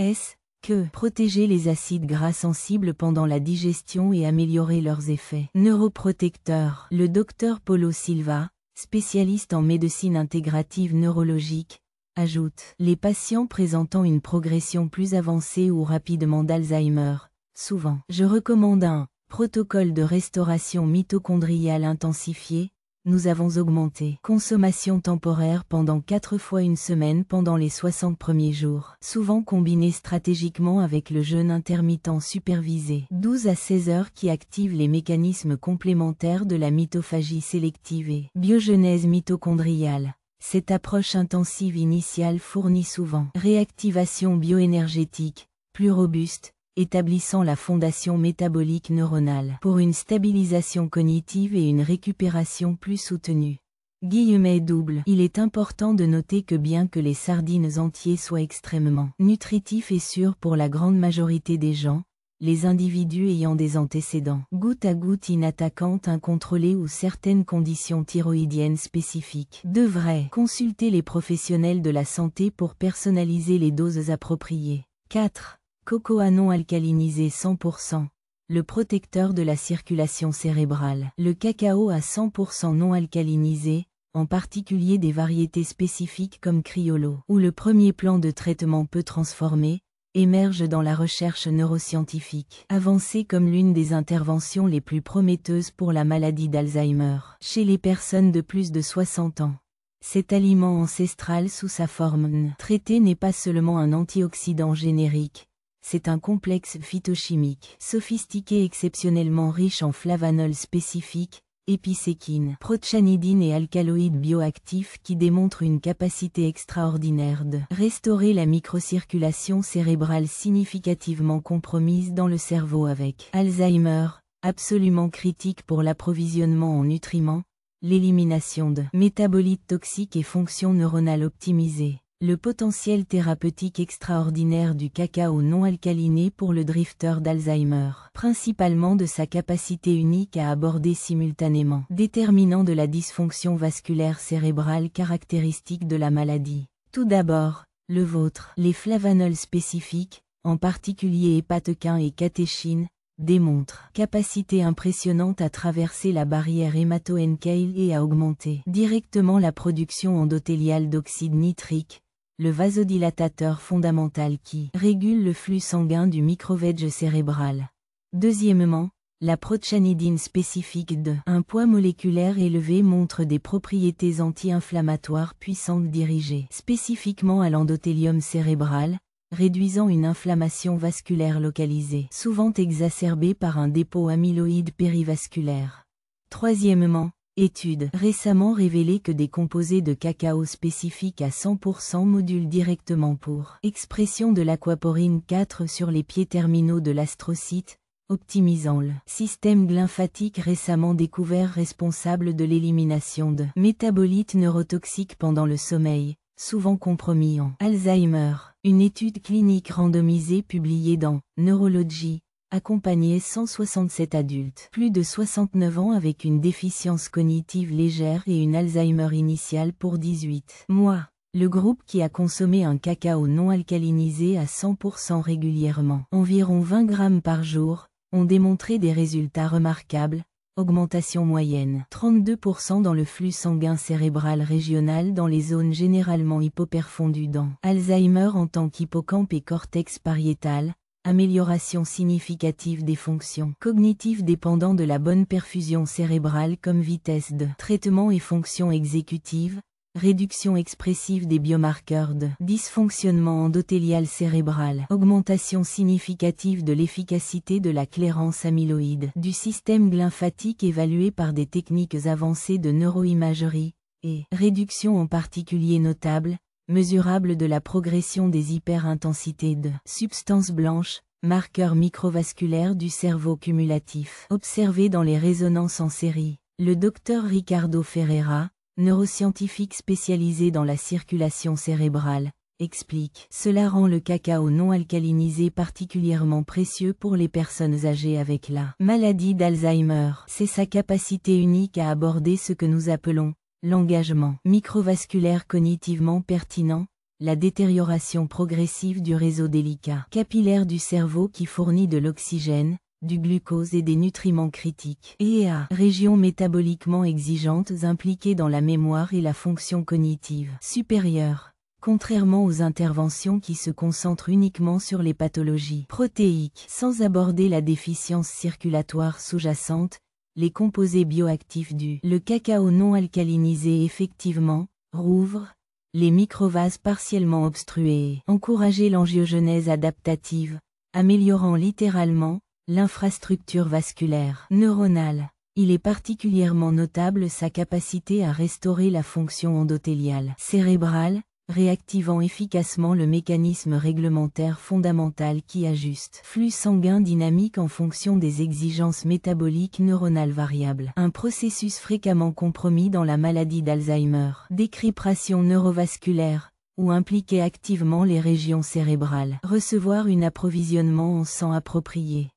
Protéger les acides gras sensibles pendant la digestion et améliorer leurs effets. Neuroprotecteurs. Le docteur Paulo Silva, spécialiste en médecine intégrative neurologique, ajoute: les patients présentant une progression plus avancée ou rapidement d'Alzheimer, souvent, je recommande un protocole de restauration mitochondriale intensifié. Nous avons augmenté consommation temporaire pendant 4 fois une semaine pendant les 60 premiers jours, souvent combiné stratégiquement avec le jeûne intermittent supervisé. 12 à 16 heures qui active les mécanismes complémentaires de la mitophagie sélective et biogenèse mitochondriale. Cette approche intensive initiale fournit souvent réactivation bioénergétique, plus robuste, établissant la fondation métabolique neuronale pour une stabilisation cognitive et une récupération plus soutenue. Il est important de noter que bien que les sardines entiers soient extrêmement nutritifs et sûrs pour la grande majorité des gens, les individus ayant des antécédents goutte à goutte inattaquante incontrôlée ou certaines conditions thyroïdiennes spécifiques devraient consulter les professionnels de la santé pour personnaliser les doses appropriées. 4. Cocoa non alcalinisé 100%. Le protecteur de la circulation cérébrale. Le cacao à 100% non alcalinisé, en particulier des variétés spécifiques comme Criollo, où le premier plan de traitement peu transformé, émerge dans la recherche neuroscientifique, avancée comme l'une des interventions les plus prometteuses pour la maladie d'Alzheimer, chez les personnes de plus de 60 ans. Cet aliment ancestral sous sa forme traitée n'est pas seulement un antioxydant générique, c'est un complexe phytochimique sophistiqué exceptionnellement riche en flavanols spécifiques, épicéquine, procyanidine et alcaloïdes bioactifs qui démontrent une capacité extraordinaire de restaurer la microcirculation cérébrale significativement compromise dans le cerveau avec Alzheimer, absolument critique pour l'approvisionnement en nutriments, l'élimination de métabolites toxiques et fonctions neuronales optimisées. Le potentiel thérapeutique extraordinaire du cacao non alcaliné pour le drifter d'Alzheimer, principalement de sa capacité unique à aborder simultanément, déterminant de la dysfonction vasculaire cérébrale caractéristique de la maladie. Tout d'abord, le vôtre. Les flavanols spécifiques, en particulier hépatequin et catéchine, démontrent capacité impressionnante à traverser la barrière hémato-NK et à augmenter directement la production endothéliale d'oxyde nitrique, le vasodilatateur fondamental qui régule le flux sanguin du microvège cérébral. Deuxièmement, la procyanidine spécifique de un poids moléculaire élevé montre des propriétés anti-inflammatoires puissantes dirigées spécifiquement à l'endothélium cérébral, réduisant une inflammation vasculaire localisée, souvent exacerbée par un dépôt amyloïde périvasculaire. Troisièmement, études récemment révélé que des composés de cacao spécifiques à 100% modulent directement pour expression de l'aquaporine 4 sur les pieds terminaux de l'astrocyte, optimisant le système lymphatique récemment découvert responsable de l'élimination de métabolites neurotoxiques pendant le sommeil, souvent compromis en Alzheimer. Une étude clinique randomisée publiée dans Neurology accompagnait 167 adultes, plus de 69 ans avec une déficience cognitive légère et une Alzheimer initiale pour 18 mois. Le groupe qui a consommé un cacao non alcalinisé à 100% régulièrement, environ 20 grammes par jour, ont démontré des résultats remarquables. Augmentation moyenne 32% dans le flux sanguin cérébral régional dans les zones généralement hypoperfondues dans Alzheimer en tant qu'hippocampe et cortex pariétal, amélioration significative des fonctions cognitives dépendant de la bonne perfusion cérébrale comme vitesse de traitement et fonction exécutive, réduction expressive des biomarqueurs de dysfonctionnement endothélial cérébral, augmentation significative de l'efficacité de la clairance amyloïde du système lymphatique évaluée par des techniques avancées de neuroimagerie, et réduction en particulier notable, mesurable de la progression des hyperintensités de substances blanches, marqueurs microvasculaires du cerveau cumulatif, observés dans les résonances en série. Le docteur Ricardo Ferreira, neuroscientifique spécialisé dans la circulation cérébrale, explique. Cela rend le cacao non alcalinisé particulièrement précieux pour les personnes âgées avec la maladie d'Alzheimer. C'est sa capacité unique à aborder ce que nous appelons l'engagement microvasculaire cognitivement pertinent, la détérioration progressive du réseau délicat capillaire du cerveau qui fournit de l'oxygène, du glucose et des nutriments critiques, et à régions métaboliquement exigeantes impliquées dans la mémoire et la fonction cognitive supérieure. Contrairement aux interventions qui se concentrent uniquement sur les pathologies protéiques, sans aborder la déficience circulatoire sous-jacente, les composés bioactifs le cacao non alcalinisé effectivement rouvrent les microvases partiellement obstrués et encourager l'angiogenèse adaptative, améliorant littéralement l'infrastructure vasculaire neuronale. Il est particulièrement notable sa capacité à restaurer la fonction endothéliale cérébrale, réactivant efficacement le mécanisme réglementaire fondamental qui ajuste flux sanguin dynamique en fonction des exigences métaboliques neuronales variables. Un processus fréquemment compromis dans la maladie d'Alzheimer, décryptation neurovasculaire, ou impliquer activement les régions cérébrales. Recevoir un approvisionnement en sang approprié.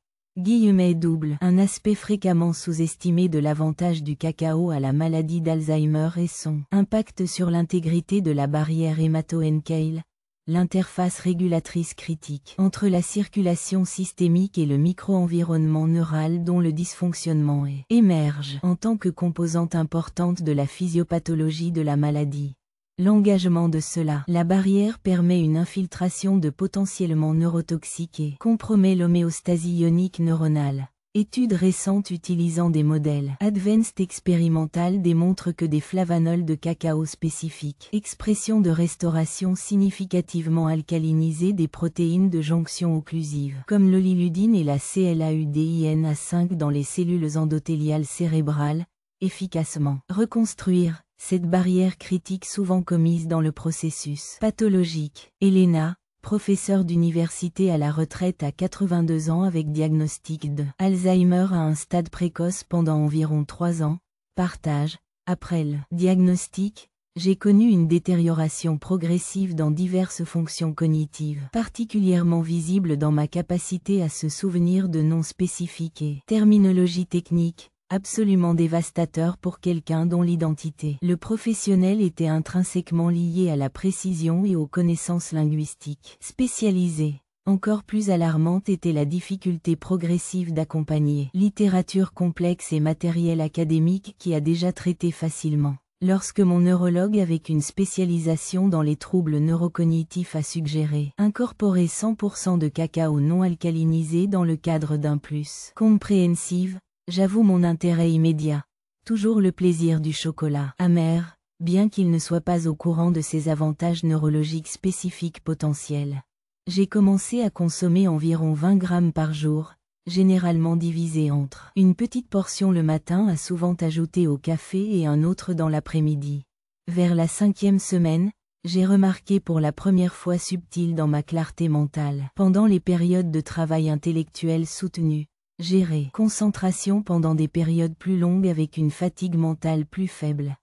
Un aspect fréquemment sous-estimé de l'avantage du cacao à la maladie d'Alzheimer est son impact sur l'intégrité de la barrière hémato-encéphalique, l'interface régulatrice critique entre la circulation systémique et le micro-environnement neural dont le dysfonctionnement émerge en tant que composante importante de la physiopathologie de la maladie. L'engagement de la barrière permet une infiltration de potentiellement neurotoxiques et compromet l'homéostasie ionique neuronale. Études récentes utilisant des modèles Advanced Experimental démontrent que des flavanols de cacao spécifiques, expression de restauration significativement alcalinisée des protéines de jonction occlusive, comme l'olyludine et la CLAUDINA5 dans les cellules endothéliales cérébrales, efficacement reconstruire cette barrière critique souvent commise dans le processus pathologique. Elena, professeure d'université à la retraite à 82 ans avec diagnostic de Alzheimer à un stade précoce pendant environ 3 ans, partage, après le diagnostic, j'ai connu une détérioration progressive dans diverses fonctions cognitives, particulièrement visible dans ma capacité à se souvenir de noms spécifiques et terminologie technique, absolument dévastateur pour quelqu'un dont l'identité le professionnel était intrinsèquement liée à la précision et aux connaissances linguistiques spécialisées. Encore plus alarmante était la difficulté progressive d'accompagner littérature complexe et matériel académique qui a déjà traité facilement. Lorsque mon neurologue avec une spécialisation dans les troubles neurocognitifs a suggéré incorporer 100% de cacao non alcalinisé dans le cadre d'un plus comprehensive, j'avoue mon intérêt immédiat. Toujours le plaisir du chocolat amer, bien qu'il ne soit pas au courant de ses avantages neurologiques spécifiques potentiels. J'ai commencé à consommer environ 20 grammes par jour, généralement divisé entre une petite portion le matin à souvent ajouter au café et un autre dans l'après-midi. Vers la 5e semaine, j'ai remarqué pour la première fois subtil dans ma clarté mentale. Pendant les périodes de travail intellectuel soutenu, gérer concentration pendant des périodes plus longues avec une fatigue mentale plus faible.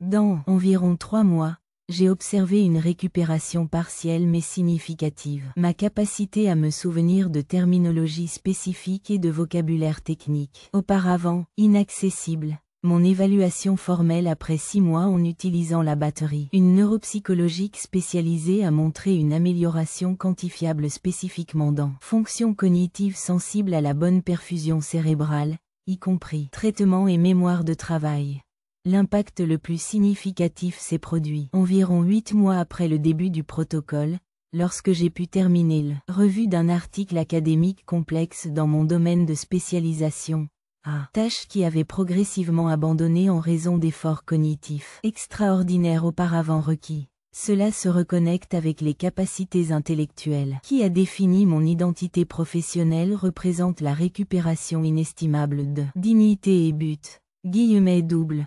Dans environ 3 mois, j'ai observé une récupération partielle mais significative. Ma capacité à me souvenir de terminologie spécifique et de vocabulaire technique, auparavant inaccessible. Mon évaluation formelle après 6 mois en utilisant la batterie. Une neuropsychologique spécialisée a montré une amélioration quantifiable spécifiquement dans fonctions cognitives sensibles à la bonne perfusion cérébrale, y compris traitement et mémoire de travail. L'impact le plus significatif s'est produit environ 8 mois après le début du protocole, lorsque j'ai pu terminer la revue d'un article académique complexe dans mon domaine de spécialisation. Tâche qui avait progressivement abandonné en raison d'efforts cognitifs extraordinaires auparavant requis. Cela se reconnecte avec les capacités intellectuelles. Qui a défini mon identité professionnelle représente la récupération inestimable de dignité et but.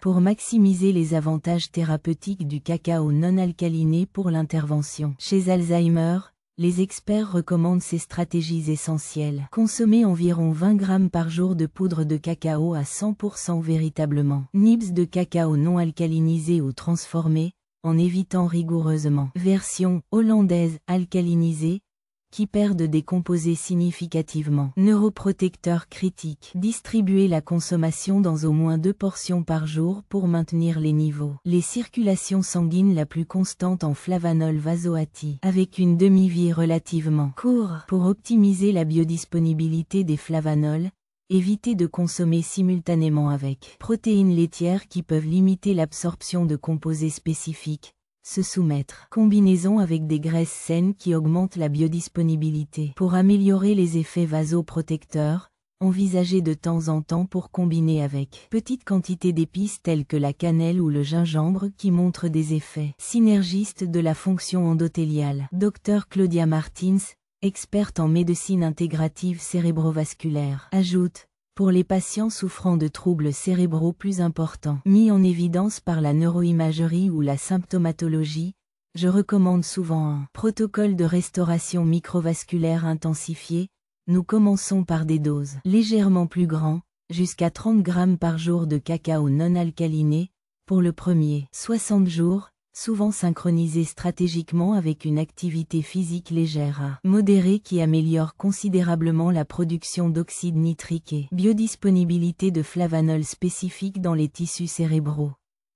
Pour maximiser les avantages thérapeutiques du cacao non alcaliné pour l'intervention chez Alzheimer, les experts recommandent ces stratégies essentielles. Consommer environ 20 grammes par jour de poudre de cacao à 100% véritablement. Nibs de cacao non alcalinisé ou transformé, en évitant rigoureusement. Version hollandaise alcalinisée, qui perdent des composés significativement. Neuroprotecteur critique. Distribuer la consommation dans au moins 2 portions par jour pour maintenir les niveaux. Les circulations sanguines la plus constante en flavanol vasoactif, avec une demi-vie relativement courte. Pour optimiser la biodisponibilité des flavanols, évitez de consommer simultanément avec protéines laitières qui peuvent limiter l'absorption de composés spécifiques. Se soumettre. Combinaison avec des graisses saines qui augmentent la biodisponibilité. Pour améliorer les effets vasoprotecteurs, envisagez de temps en temps pour combiner avec petite quantité d'épices telles que la cannelle ou le gingembre qui montrent des effets synergistes de la fonction endothéliale. Dr Claudia Martins, experte en médecine intégrative cérébrovasculaire, ajoute: pour les patients souffrant de troubles cérébraux plus importants, mis en évidence par la neuroimagerie ou la symptomatologie, je recommande souvent un protocole de restauration microvasculaire intensifié. Nous commençons par des doses légèrement plus grandes, jusqu'à 30 grammes par jour de cacao non alcaliné, pour le premier 60 jours, souvent synchronisé stratégiquement avec une activité physique légère à modérée qui améliore considérablement la production d'oxyde nitrique et biodisponibilité de flavanols spécifiques dans les tissus cérébraux.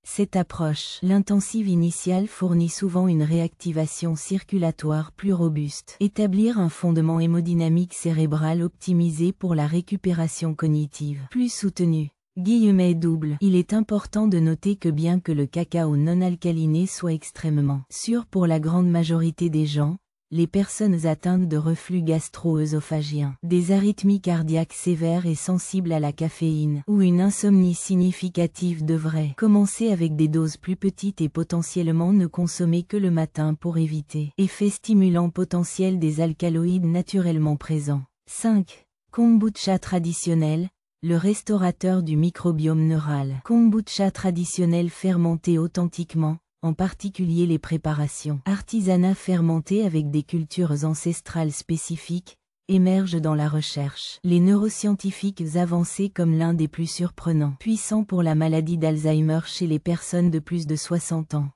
Cette approche, l'intensive initiale, fournit souvent une réactivation circulatoire plus robuste. Établir un fondement hémodynamique cérébral optimisé pour la récupération cognitive plus soutenue. Double. Il est important de noter que bien que le cacao non alcaliné soit extrêmement sûr pour la grande majorité des gens, les personnes atteintes de reflux gastro-œsophagien, des arythmies cardiaques sévères et sensibles à la caféine, ou une insomnie significative devraient commencer avec des doses plus petites et potentiellement ne consommer que le matin pour éviter effet stimulant potentiel des alcaloïdes naturellement présents. 5. Kombucha traditionnel. Le restaurateur du microbiome neural. Kombucha traditionnel fermenté authentiquement, en particulier les préparations artisanat fermenté avec des cultures ancestrales spécifiques, émergent dans la recherche. Les neuroscientifiques avancés comme l'un des plus surprenants, puissants pour la maladie d'Alzheimer chez les personnes de plus de 60 ans.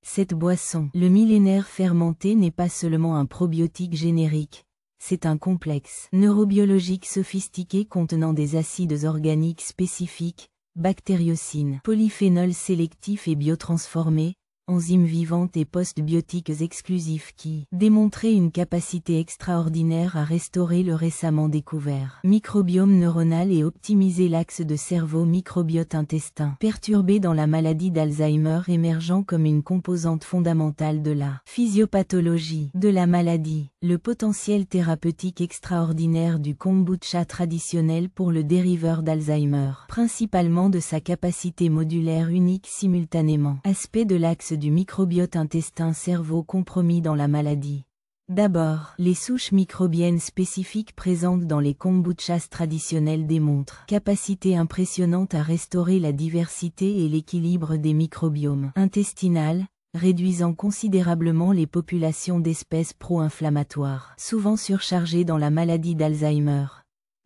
Cette boisson, le millénaire fermenté, n'est pas seulement un probiotique générique. C'est un complexe neurobiologique sophistiqué contenant des acides organiques spécifiques, bactériocines, polyphénols sélectifs et biotransformés, enzymes vivantes et postbiotiques exclusifs qui démontraient une capacité extraordinaire à restaurer le récemment découvert microbiome neuronal et optimiser l'axe de cerveau-microbiote intestin, perturbé dans la maladie d'Alzheimer, émergeant comme une composante fondamentale de la physiopathologie de la maladie. Le potentiel thérapeutique extraordinaire du kombucha traditionnel pour le dériveur d'Alzheimer, principalement de sa capacité modulaire unique simultanément. Aspect de l'axe du microbiote intestin-cerveau compromis dans la maladie. D'abord, les souches microbiennes spécifiques présentes dans les kombuchas traditionnels démontrent capacité impressionnante à restaurer la diversité et l'équilibre des microbiomes intestinal, réduisant considérablement les populations d'espèces pro-inflammatoires, souvent surchargées dans la maladie d'Alzheimer.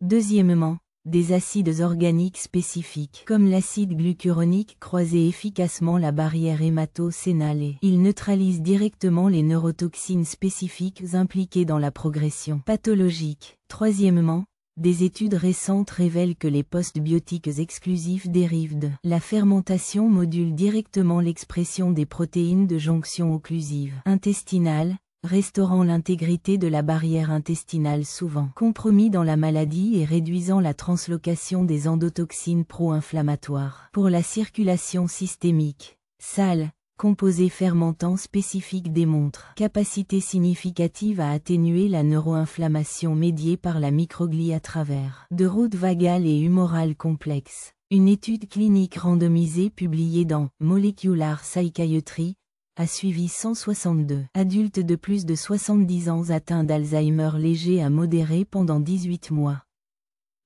Deuxièmement, des acides organiques spécifiques, comme l'acide glucuronique, croisent efficacement la barrière hémato-cénale et ils neutralisent directement les neurotoxines spécifiques impliquées dans la progression pathologique. Troisièmement, des études récentes révèlent que les postbiotiques exclusifs dérivent de la fermentation modulent directement l'expression des protéines de jonction occlusive intestinale, restaurant l'intégrité de la barrière intestinale souvent compromis dans la maladie et réduisant la translocation des endotoxines pro-inflammatoires. Pour la circulation systémique, sales, composés fermentants spécifiques démontrent capacité significative à atténuer la neuroinflammation médiée par la microglie à travers de routes vagales et humorales complexes. Une étude clinique randomisée publiée dans Molecular Psychiatry a suivi 162 adultes de plus de 70 ans atteints d'Alzheimer léger à modéré pendant 18 mois.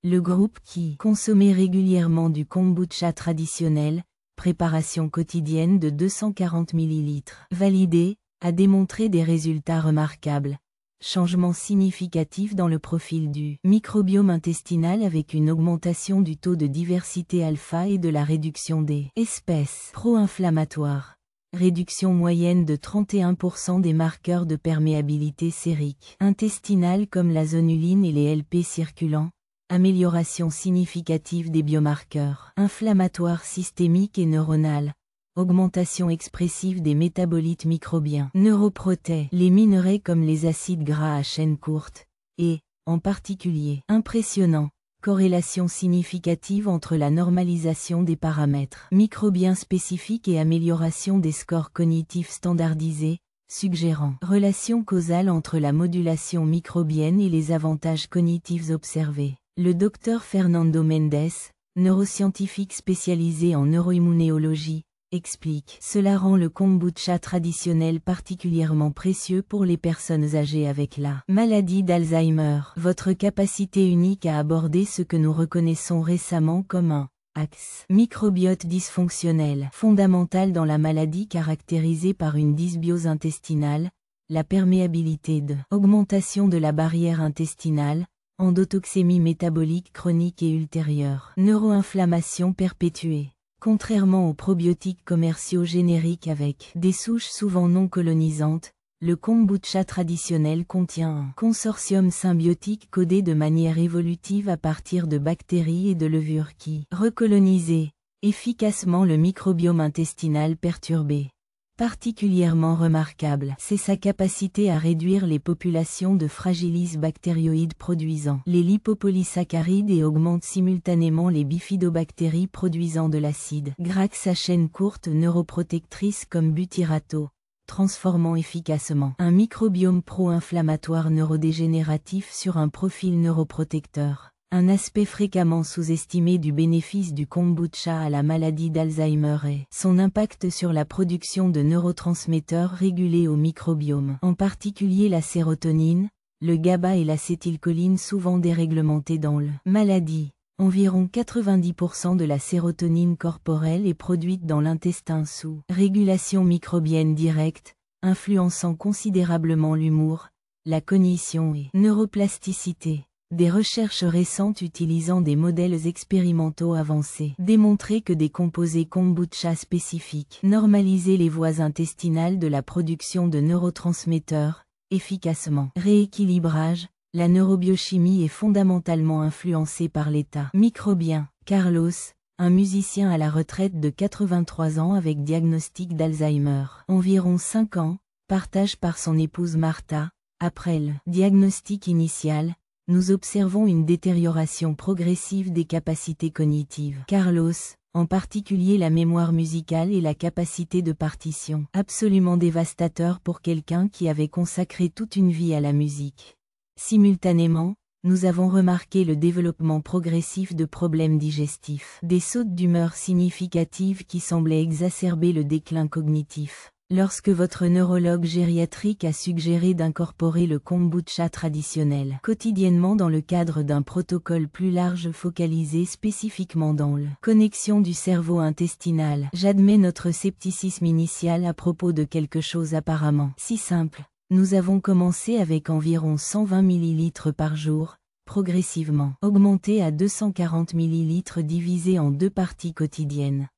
Le groupe qui consommait régulièrement du kombucha traditionnel, préparation quotidienne de 240 ml, validé, a démontré des résultats remarquables, Changement significatif dans le profil du microbiome intestinal avec une augmentation du taux de diversité alpha et de la réduction des espèces pro-inflammatoires. Réduction moyenne de 31% des marqueurs de perméabilité sérique intestinale comme la zonuline et les LP circulants. Amélioration significative des biomarqueurs inflammatoires systémiques et neuronales. Augmentation expressive des métabolites microbiens, neuroprotés, les minerais comme les acides gras à chaîne courte, et, en particulier, impressionnant, corrélation significative entre la normalisation des paramètres microbiens spécifiques et amélioration des scores cognitifs standardisés, suggérant relation causale entre la modulation microbienne et les avantages cognitifs observés. Le Dr Fernando Mendes, neuroscientifique spécialisé en neuroimmunologie, explique. Cela rend le kombucha traditionnel particulièrement précieux pour les personnes âgées avec la maladie d'Alzheimer. Votre capacité unique à aborder ce que nous reconnaissons récemment comme un axe microbiote dysfonctionnel, fondamental dans la maladie caractérisée par une dysbiose intestinale, la perméabilité de augmentation de la barrière intestinale, endotoxémie métabolique chronique et ultérieure, neuroinflammation perpétuée. Contrairement aux probiotiques commerciaux génériques avec des souches souvent non colonisantes, le kombucha traditionnel contient un consortium symbiotique codé de manière évolutive à partir de bactéries et de levures qui recolonisaient efficacement le microbiome intestinal perturbé. Particulièrement remarquable, c'est sa capacité à réduire les populations de fragilis bactérioïdes produisant les lipopolysaccharides et augmente simultanément les bifidobactéries produisant de l'acide grax à chaîne courte neuroprotectrice comme butyrato, transformant efficacement un microbiome pro-inflammatoire neurodégénératif sur un profil neuroprotecteur. Un aspect fréquemment sous-estimé du bénéfice du kombucha à la maladie d'Alzheimer est son impact sur la production de neurotransmetteurs régulés au microbiome, en particulier la sérotonine, le GABA et l'acétylcholine souvent déréglementés dans la maladie. Environ 90% de la sérotonine corporelle est produite dans l'intestin sous régulation microbienne directe, influençant considérablement l'humour, la cognition et neuroplasticité. Des recherches récentes utilisant des modèles expérimentaux avancés démontraient que des composés kombucha spécifiques normalisaient les voies intestinales de la production de neurotransmetteurs, efficacement. Rééquilibrage, la neurobiochimie est fondamentalement influencée par l'état microbien. Carlos, un musicien à la retraite de 83 ans avec diagnostic d'Alzheimer, environ 5 ans, partage par son épouse Martha, après le diagnostic initial, nous observons une détérioration progressive des capacités cognitives. Carlos, en particulier la mémoire musicale et la capacité de partition, absolument dévastateur pour quelqu'un qui avait consacré toute une vie à la musique. Simultanément, nous avons remarqué le développement progressif de problèmes digestifs, des sautes d'humeur significatives qui semblaient exacerber le déclin cognitif. Lorsque votre neurologue gériatrique a suggéré d'incorporer le kombucha traditionnel quotidiennement dans le cadre d'un protocole plus large focalisé spécifiquement dans la connexion du cerveau intestinal, j'admets notre scepticisme initial à propos de quelque chose apparemment si simple. Nous avons commencé avec environ 120 ml par jour, progressivement augmenté à 240 ml divisé en 2 parties quotidiennes.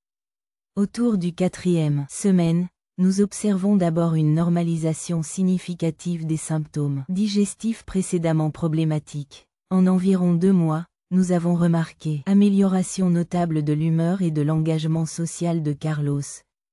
Autour du 4e semaine, nous observons d'abord une normalisation significative des symptômes digestifs précédemment problématiques. En environ 2 mois, nous avons remarqué amélioration notable de l'humeur et de l'engagement social de Carlos,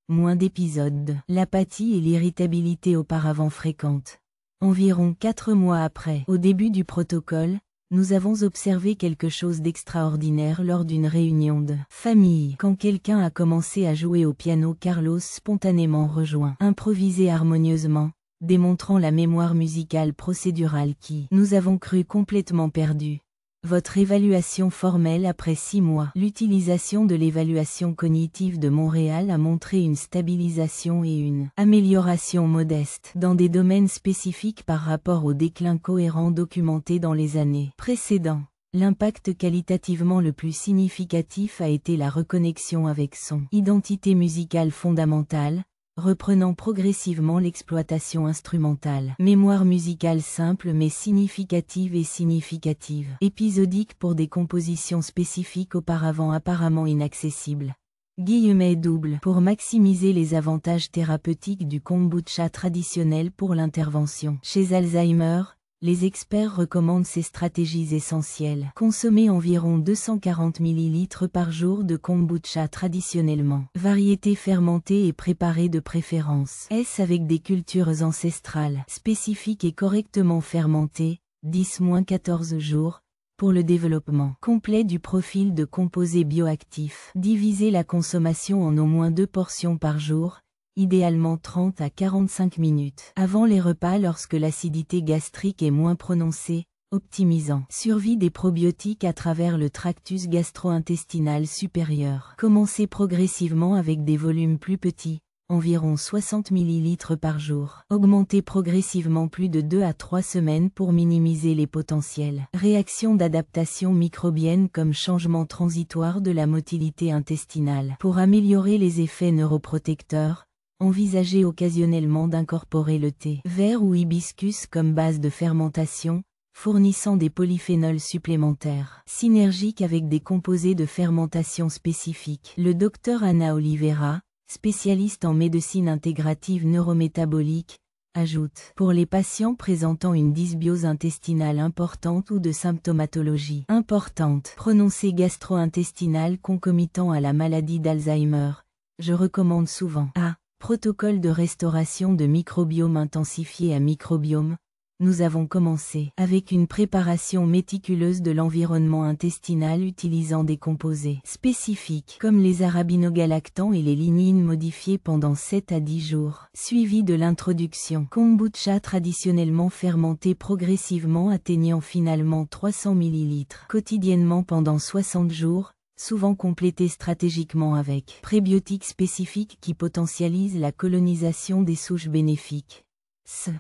moins d'épisodes de l'apathie et l'irritabilité auparavant fréquentes. Environ 4 mois après, au début du protocole, nous avons observé quelque chose d'extraordinaire lors d'une réunion de famille. Quand quelqu'un a commencé à jouer au piano, Carlos spontanément rejoint, improvisé harmonieusement, démontrant la mémoire musicale procédurale qui nous avons cru complètement perdue. Votre évaluation formelle après 6 mois. L'utilisation de l'évaluation cognitive de Montréal a montré une stabilisation et une amélioration modeste dans des domaines spécifiques par rapport au déclin cohérent documenté dans les années précédentes. L'impact qualitativement le plus significatif a été la reconnexion avec son identité musicale fondamentale, reprenant progressivement l'exploitation instrumentale. Mémoire musicale simple mais significative et significative. Épisodique pour des compositions spécifiques auparavant apparemment inaccessibles. Double pour maximiser les avantages thérapeutiques du kombucha traditionnel pour l'intervention. Chez Alzheimer, les experts recommandent ces stratégies essentielles. Consommer environ 240 ml par jour de kombucha traditionnellement. Variété fermentée et préparée de préférence. Avec des cultures ancestrales spécifiques et correctement fermentées, 10-14 jours, pour le développement complet du profil de composés bioactifs. Diviser la consommation en au moins 2 portions par jour, idéalement 30 à 45 minutes avant les repas lorsque l'acidité gastrique est moins prononcée, optimisant. Survie des probiotiques à travers le tractus gastro-intestinal supérieur. Commencez progressivement avec des volumes plus petits, environ 60 ml par jour. Augmentez progressivement plus de 2 à 3 semaines pour minimiser les potentielles réactions d'adaptation microbienne comme changement transitoire de la motilité intestinale. Pour améliorer les effets neuroprotecteurs, envisagez occasionnellement d'incorporer le thé vert ou hibiscus comme base de fermentation, fournissant des polyphénols supplémentaires, synergiques avec des composés de fermentation spécifiques. Le Dr Ana Oliveira, spécialiste en médecine intégrative neurométabolique, ajoute: pour les patients présentant une dysbiose intestinale importante ou de symptomatologie importante, prononcée gastro-intestinale concomitant à la maladie d'Alzheimer, je recommande souvent protocole de restauration de microbiome intensifié à microbiome. Nous avons commencé avec une préparation méticuleuse de l'environnement intestinal utilisant des composés spécifiques comme les arabinogalactans et les lignines modifiées pendant 7 à 10 jours, suivi de l'introduction kombucha traditionnellement fermenté progressivement atteignant finalement 300 ml quotidiennement pendant 60 jours, souvent complété stratégiquement avec prébiotiques spécifiques qui potentialisent la colonisation des souches bénéfiques.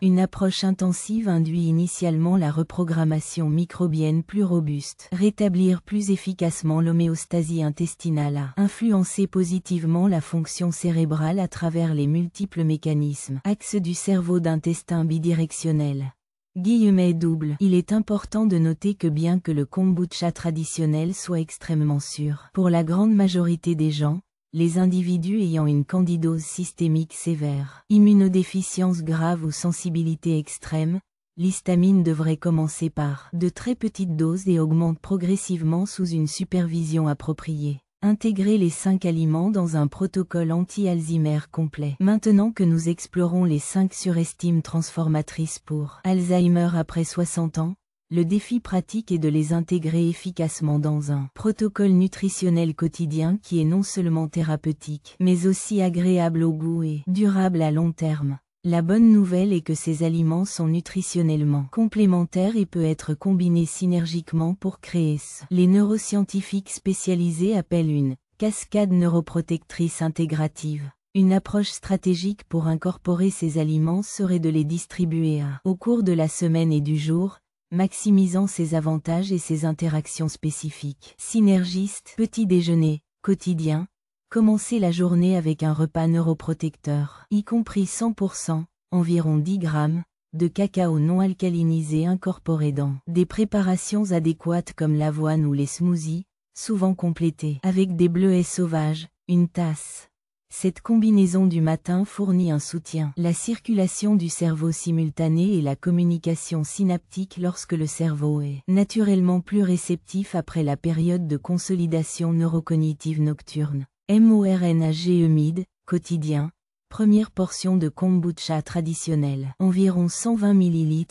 Une approche intensive induit initialement la reprogrammation microbienne plus robuste, rétablir plus efficacement l'homéostasie intestinale, influencer positivement la fonction cérébrale à travers les multiples mécanismes, axe du cerveau d'intestin bidirectionnel. Double. Il est important de noter que bien que le kombucha traditionnel soit extrêmement sûr, pour la grande majorité des gens, les individus ayant une candidose systémique sévère, immunodéficience grave ou sensibilité extrême, l'histamine devrait commencer par de très petites doses et augmente progressivement sous une supervision appropriée. Intégrer les 5 aliments dans un protocole anti-Alzheimer complet. Maintenant que nous explorons les 5 surestimes transformatrices pour Alzheimer après 60 ans, le défi pratique est de les intégrer efficacement dans un protocole nutritionnel quotidien qui est non seulement thérapeutique, mais aussi agréable au goût et durable à long terme. La bonne nouvelle est que ces aliments sont nutritionnellement complémentaires et peuvent être combinés synergiquement pour créer ce que les neuroscientifiques spécialisés appellent une cascade neuroprotectrice intégrative. Une approche stratégique pour incorporer ces aliments serait de les distribuer au cours de la semaine et du jour, maximisant ses avantages et ses interactions spécifiques. Synergiste, petit déjeuner, quotidien. Commencez la journée avec un repas neuroprotecteur, y compris 100%, environ 10 grammes, de cacao non alcalinisé incorporé dans des préparations adéquates comme l'avoine ou les smoothies, souvent complétés avec des bleuets sauvages, une tasse. Cette combinaison du matin fournit un soutien, la circulation du cerveau simultanée et la communication synaptique lorsque le cerveau est naturellement plus réceptif après la période de consolidation neurocognitive nocturne. MORNAGE quotidien, première portion de kombucha traditionnel, environ 120 ml,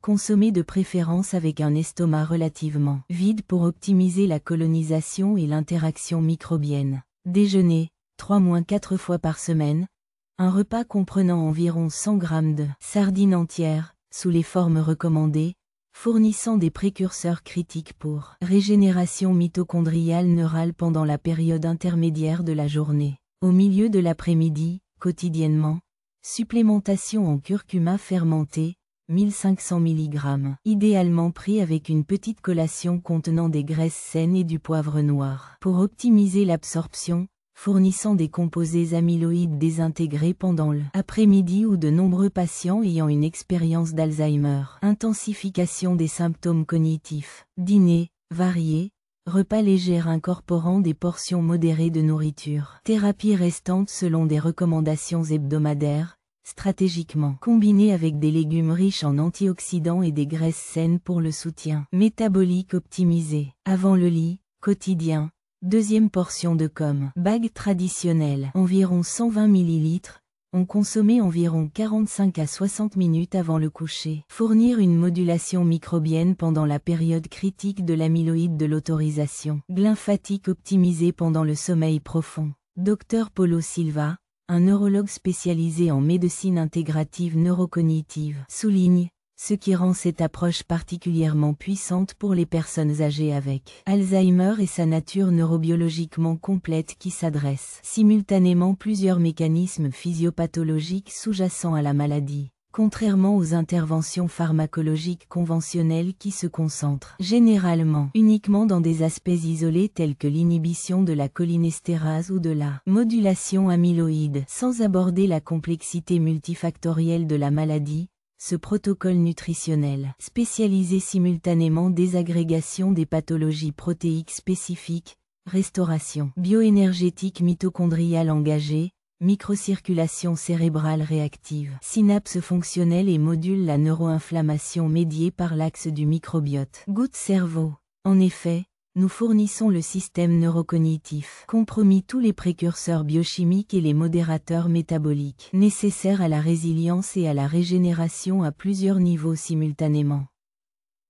consommé de préférence avec un estomac relativement vide pour optimiser la colonisation et l'interaction microbienne. Déjeuner, 3-4 fois par semaine, un repas comprenant environ 100 g de sardines entières, sous les formes recommandées, fournissant des précurseurs critiques pour régénération mitochondriale neurale pendant la période intermédiaire de la journée. Au milieu de l'après-midi, quotidiennement, supplémentation en curcuma fermenté, 1500 mg, idéalement pris avec une petite collation contenant des graisses saines et du poivre noir. Pour optimiser l'absorption, fournissant des composés amyloïdes désintégrés pendant le après-midi ou de nombreux patients ayant une expérience d'Alzheimer. Intensification des symptômes cognitifs. Dîner varié, repas légers incorporant des portions modérées de nourriture. Thérapie restante selon des recommandations hebdomadaires, stratégiquement combinée avec des légumes riches en antioxydants et des graisses saines pour le soutien métabolique optimisé. Avant le lit, quotidien. Deuxième portion de bague traditionnelle. Environ 120 ml. On consommait environ 45 à 60 minutes avant le coucher. Fournir une modulation microbienne pendant la période critique de l'amyloïde de l'autorisation. Lymphatique optimisé pendant le sommeil profond. Dr Paulo Silva, un neurologue spécialisé en médecine intégrative neurocognitive, souligne ce qui rend cette approche particulièrement puissante pour les personnes âgées avec Alzheimer et sa nature neurobiologiquement complète qui s'adresse simultanément plusieurs mécanismes physiopathologiques sous-jacents à la maladie, contrairement aux interventions pharmacologiques conventionnelles qui se concentrent généralement uniquement dans des aspects isolés tels que l'inhibition de la cholinestérase ou de la modulation amyloïde. Sans aborder la complexité multifactorielle de la maladie, ce protocole nutritionnel, spécialisé simultanément désagrégation des pathologies protéiques spécifiques, restauration bioénergétique mitochondriale engagée, microcirculation cérébrale réactive, synapses fonctionnelles et module la neuroinflammation médiée par l'axe du microbiote. Goutte cerveau. En effet, nous fournissons le système neurocognitif, compromis tous les précurseurs biochimiques et les modérateurs métaboliques nécessaires à la résilience et à la régénération à plusieurs niveaux simultanément.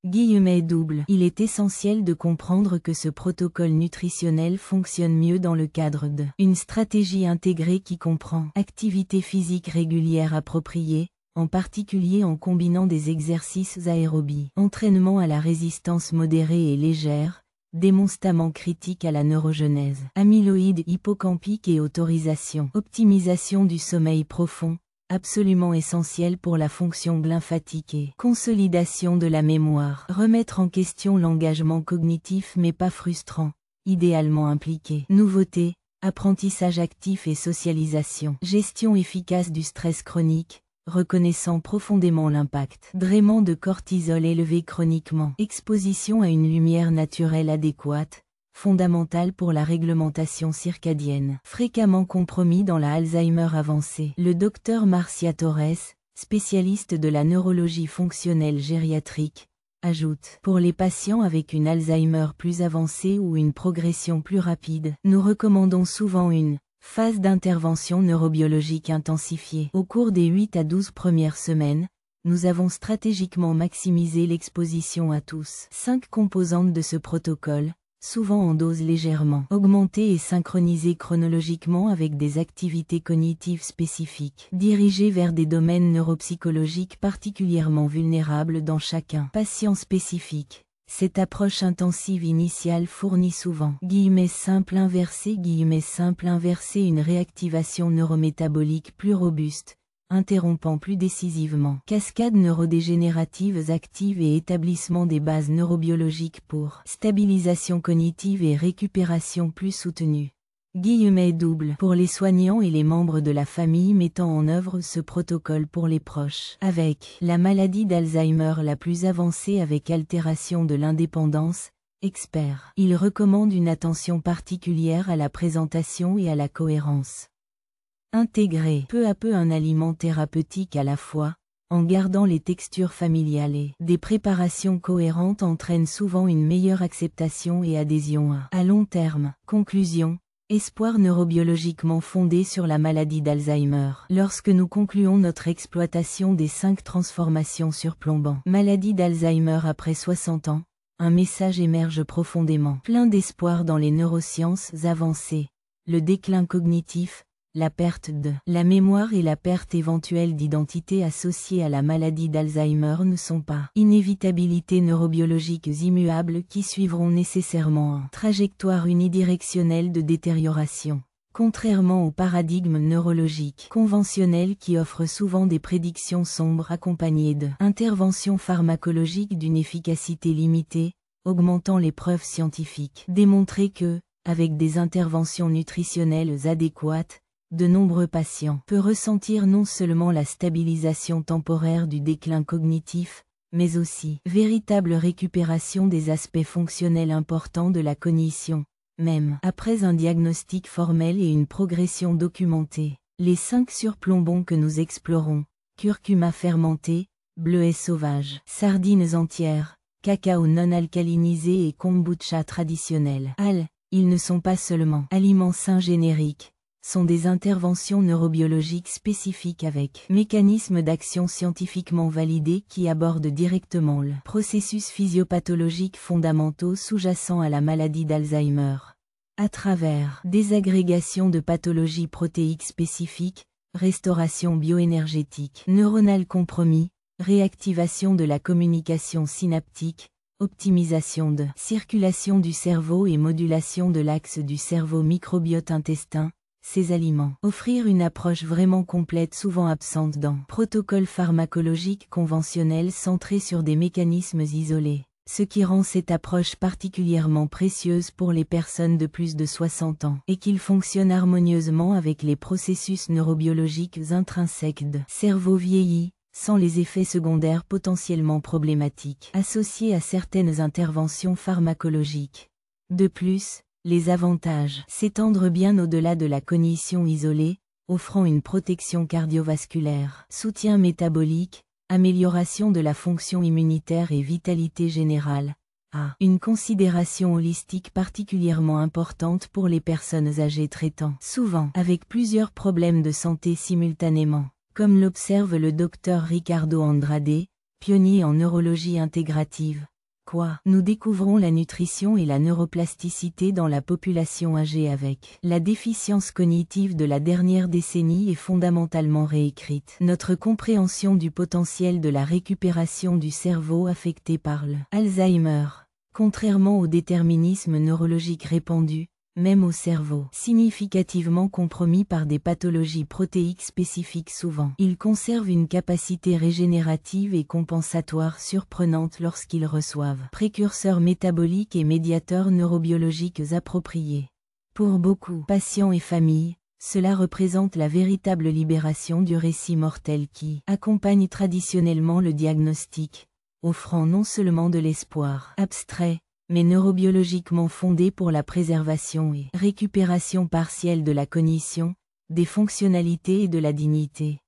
Double. Il est essentiel de comprendre que ce protocole nutritionnel fonctionne mieux dans le cadre d'une stratégie intégrée qui comprend activité physique régulière appropriée, en particulier en combinant des exercices aérobies, entraînement à la résistance modérée et légère, démonstamment critique à la neurogenèse, amyloïde hippocampique et autorisation, optimisation du sommeil profond, absolument essentiel pour la fonction lymphatique et consolidation de la mémoire, remettre en question l'engagement cognitif mais pas frustrant, idéalement impliqué, nouveauté, apprentissage actif et socialisation, gestion efficace du stress chronique, reconnaissant profondément l'impact drainant de cortisol élevé chroniquement, exposition à une lumière naturelle adéquate, fondamentale pour la réglementation circadienne, fréquemment compromis dans la Alzheimer avancée. Le docteur Marcia Torres, spécialiste de la neurologie fonctionnelle gériatrique, ajoute: pour les patients avec une Alzheimer plus avancée ou une progression plus rapide, nous recommandons souvent une phase d'intervention neurobiologique intensifiée. Au cours des 8 à 12 premières semaines, nous avons stratégiquement maximisé l'exposition à tous 5 composantes de ce protocole, souvent en dose légèrement augmentée et synchronisée chronologiquement avec des activités cognitives spécifiques, dirigées vers des domaines neuropsychologiques particulièrement vulnérables dans chacun patient spécifique. Cette approche intensive initiale fournit souvent simple inversé une réactivation neurométabolique plus robuste, interrompant plus décisivement cascades neurodégénératives actives et établissement des bases neurobiologiques pour stabilisation cognitive et récupération plus soutenue. Double. Pour les soignants et les membres de la famille mettant en œuvre ce protocole pour les proches. Avec la maladie d'Alzheimer la plus avancée avec altération de l'indépendance, expert, il recommande une attention particulière à la présentation et à la cohérence. Intégrer peu à peu un aliment thérapeutique à la fois, en gardant les textures familiales et des préparations cohérentes entraînent souvent une meilleure acceptation et adhésion à long terme. Conclusion. Espoir neurobiologiquement fondé sur la maladie d'Alzheimer. Lorsque nous concluons notre exploitation des 5 transformations surplombant maladie d'Alzheimer après 60 ans, un message émerge profondément plein d'espoir dans les neurosciences avancées. Le déclin cognitif, la perte de la mémoire et la perte éventuelle d'identité associée à la maladie d'Alzheimer ne sont pas inévitabilités neurobiologiques immuables qui suivront nécessairement une trajectoire unidirectionnelle de détérioration. Contrairement au paradigme neurologique conventionnel qui offre souvent des prédictions sombres accompagnées d'interventions pharmacologiques d'une efficacité limitée, augmentant les preuves scientifiques, démontrer que avec des interventions nutritionnelles adéquates, de nombreux patients peuvent ressentir non seulement la stabilisation temporaire du déclin cognitif, mais aussi véritable récupération des aspects fonctionnels importants de la cognition, même après un diagnostic formel et une progression documentée. Les 5 surplombons que nous explorons: curcuma fermenté, bleuets sauvages, sardines entières, cacao non alcalinisé et kombucha traditionnel. Ils ne sont pas seulement aliments sains génériques, sont des interventions neurobiologiques spécifiques avec mécanismes d'action scientifiquement validés qui abordent directement le processus physiopathologique fondamentaux sous-jacents à la maladie d'Alzheimer. À travers désagrégation de pathologies protéiques spécifiques, restauration bioénergétique neuronale compromis, réactivation de la communication synaptique, optimisation de circulation du cerveau et modulation de l'axe du cerveau microbiote intestin, ces aliments offrir une approche vraiment complète souvent absente dans protocoles pharmacologiques conventionnels centrés sur des mécanismes isolés, ce qui rend cette approche particulièrement précieuse pour les personnes de plus de 60 ans et qu'ils fonctionnent harmonieusement avec les processus neurobiologiques intrinsèques de cerveau vieilli, sans les effets secondaires potentiellement problématiques associés à certaines interventions pharmacologiques. De plus, les avantages s'étendent bien au-delà de la cognition isolée, offrant une protection cardiovasculaire, soutien métabolique, amélioration de la fonction immunitaire et vitalité générale, une considération holistique particulièrement importante pour les personnes âgées traitant souvent avec plusieurs problèmes de santé simultanément, comme l'observe le Dr Ricardo Andrade, pionnier en neurologie intégrative. Nous découvrons la nutrition et la neuroplasticité dans la population âgée avec la déficience cognitive de la dernière décennie est fondamentalement réécrite. Notre compréhension du potentiel de la récupération du cerveau affecté par le Alzheimer, contrairement au déterminisme neurologique répandu, même au cerveau significativement compromis par des pathologies protéiques spécifiques souvent. Il conserve une capacité régénérative et compensatoire surprenante lorsqu'ils reçoivent précurseurs métaboliques et médiateurs neurobiologiques appropriés. Pour beaucoup, patients et familles, cela représente la véritable libération du récit mortel qui accompagne traditionnellement le diagnostic, offrant non seulement de l'espoir abstrait, mais neurobiologiquement fondé pour la préservation et récupération partielle de la cognition, des fonctionnalités et de la dignité.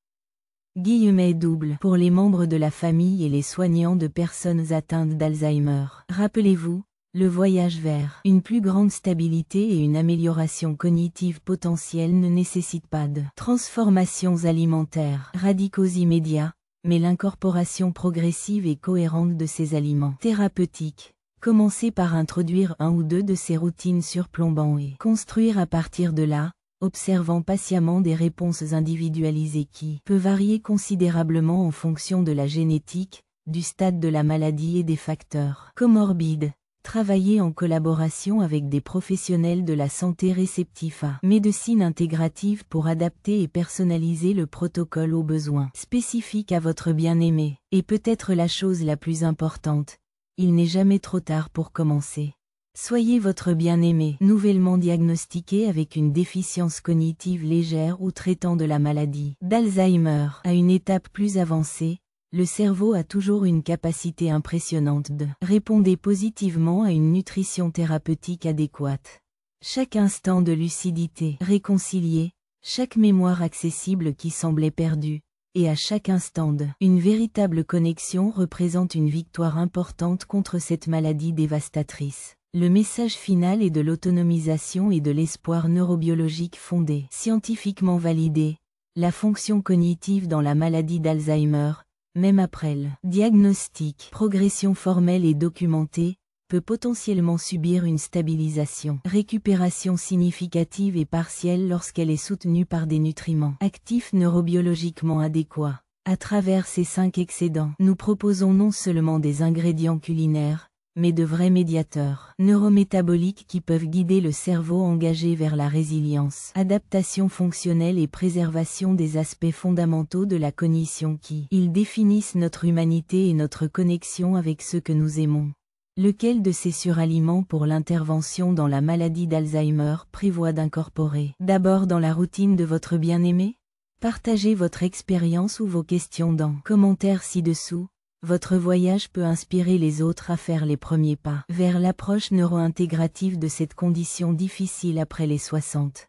Double pour les membres de la famille et les soignants de personnes atteintes d'Alzheimer. Rappelez-vous, le voyage vers une plus grande stabilité et une amélioration cognitive potentielle ne nécessite pas de transformations alimentaires radicaux immédiats, mais l'incorporation progressive et cohérente de ces aliments thérapeutiques. Commencez par introduire 1 ou 2 de ces routines surplombant et construire à partir de là, observant patiemment des réponses individualisées qui peuvent varier considérablement en fonction de la génétique, du stade de la maladie et des facteurs comorbides. Travaillez en collaboration avec des professionnels de la santé réceptifs à médecine intégrative pour adapter et personnaliser le protocole aux besoins spécifiques à votre bien-aimé. Et peut-être la chose la plus importante, il n'est jamais trop tard pour commencer. Soyez votre bien-aimé nouvellement diagnostiqué avec une déficience cognitive légère ou traitant de la maladie d'Alzheimer à une étape plus avancée. Le cerveau a toujours une capacité impressionnante de répondre positivement à une nutrition thérapeutique adéquate. Chaque instant de lucidité réconcilié, chaque mémoire accessible qui semblait perdue, et à chaque instant une véritable connexion représente une victoire importante contre cette maladie dévastatrice. Le message final est de l'autonomisation et de l'espoir neurobiologique fondé, scientifiquement validé, la fonction cognitive dans la maladie d'Alzheimer, même après le diagnostic, progression formelle et documentée, peut potentiellement subir une stabilisation, récupération significative et partielle lorsqu'elle est soutenue par des nutriments actifs neurobiologiquement adéquats. À travers ces 5 excédents, nous proposons non seulement des ingrédients culinaires, mais de vrais médiateurs neurométaboliques qui peuvent guider le cerveau engagé vers la résilience, adaptation fonctionnelle et préservation des aspects fondamentaux de la cognition qui, ils définissent notre humanité et notre connexion avec ceux que nous aimons. Lequel de ces suraliments pour l'intervention dans la maladie d'Alzheimer prévoit d'incorporer d'abord dans la routine de votre bien-aimé? Partagez votre expérience ou vos questions dans commentaires ci-dessous. Votre voyage peut inspirer les autres à faire les premiers pas vers l'approche neuro-intégrative de cette condition difficile après les 60.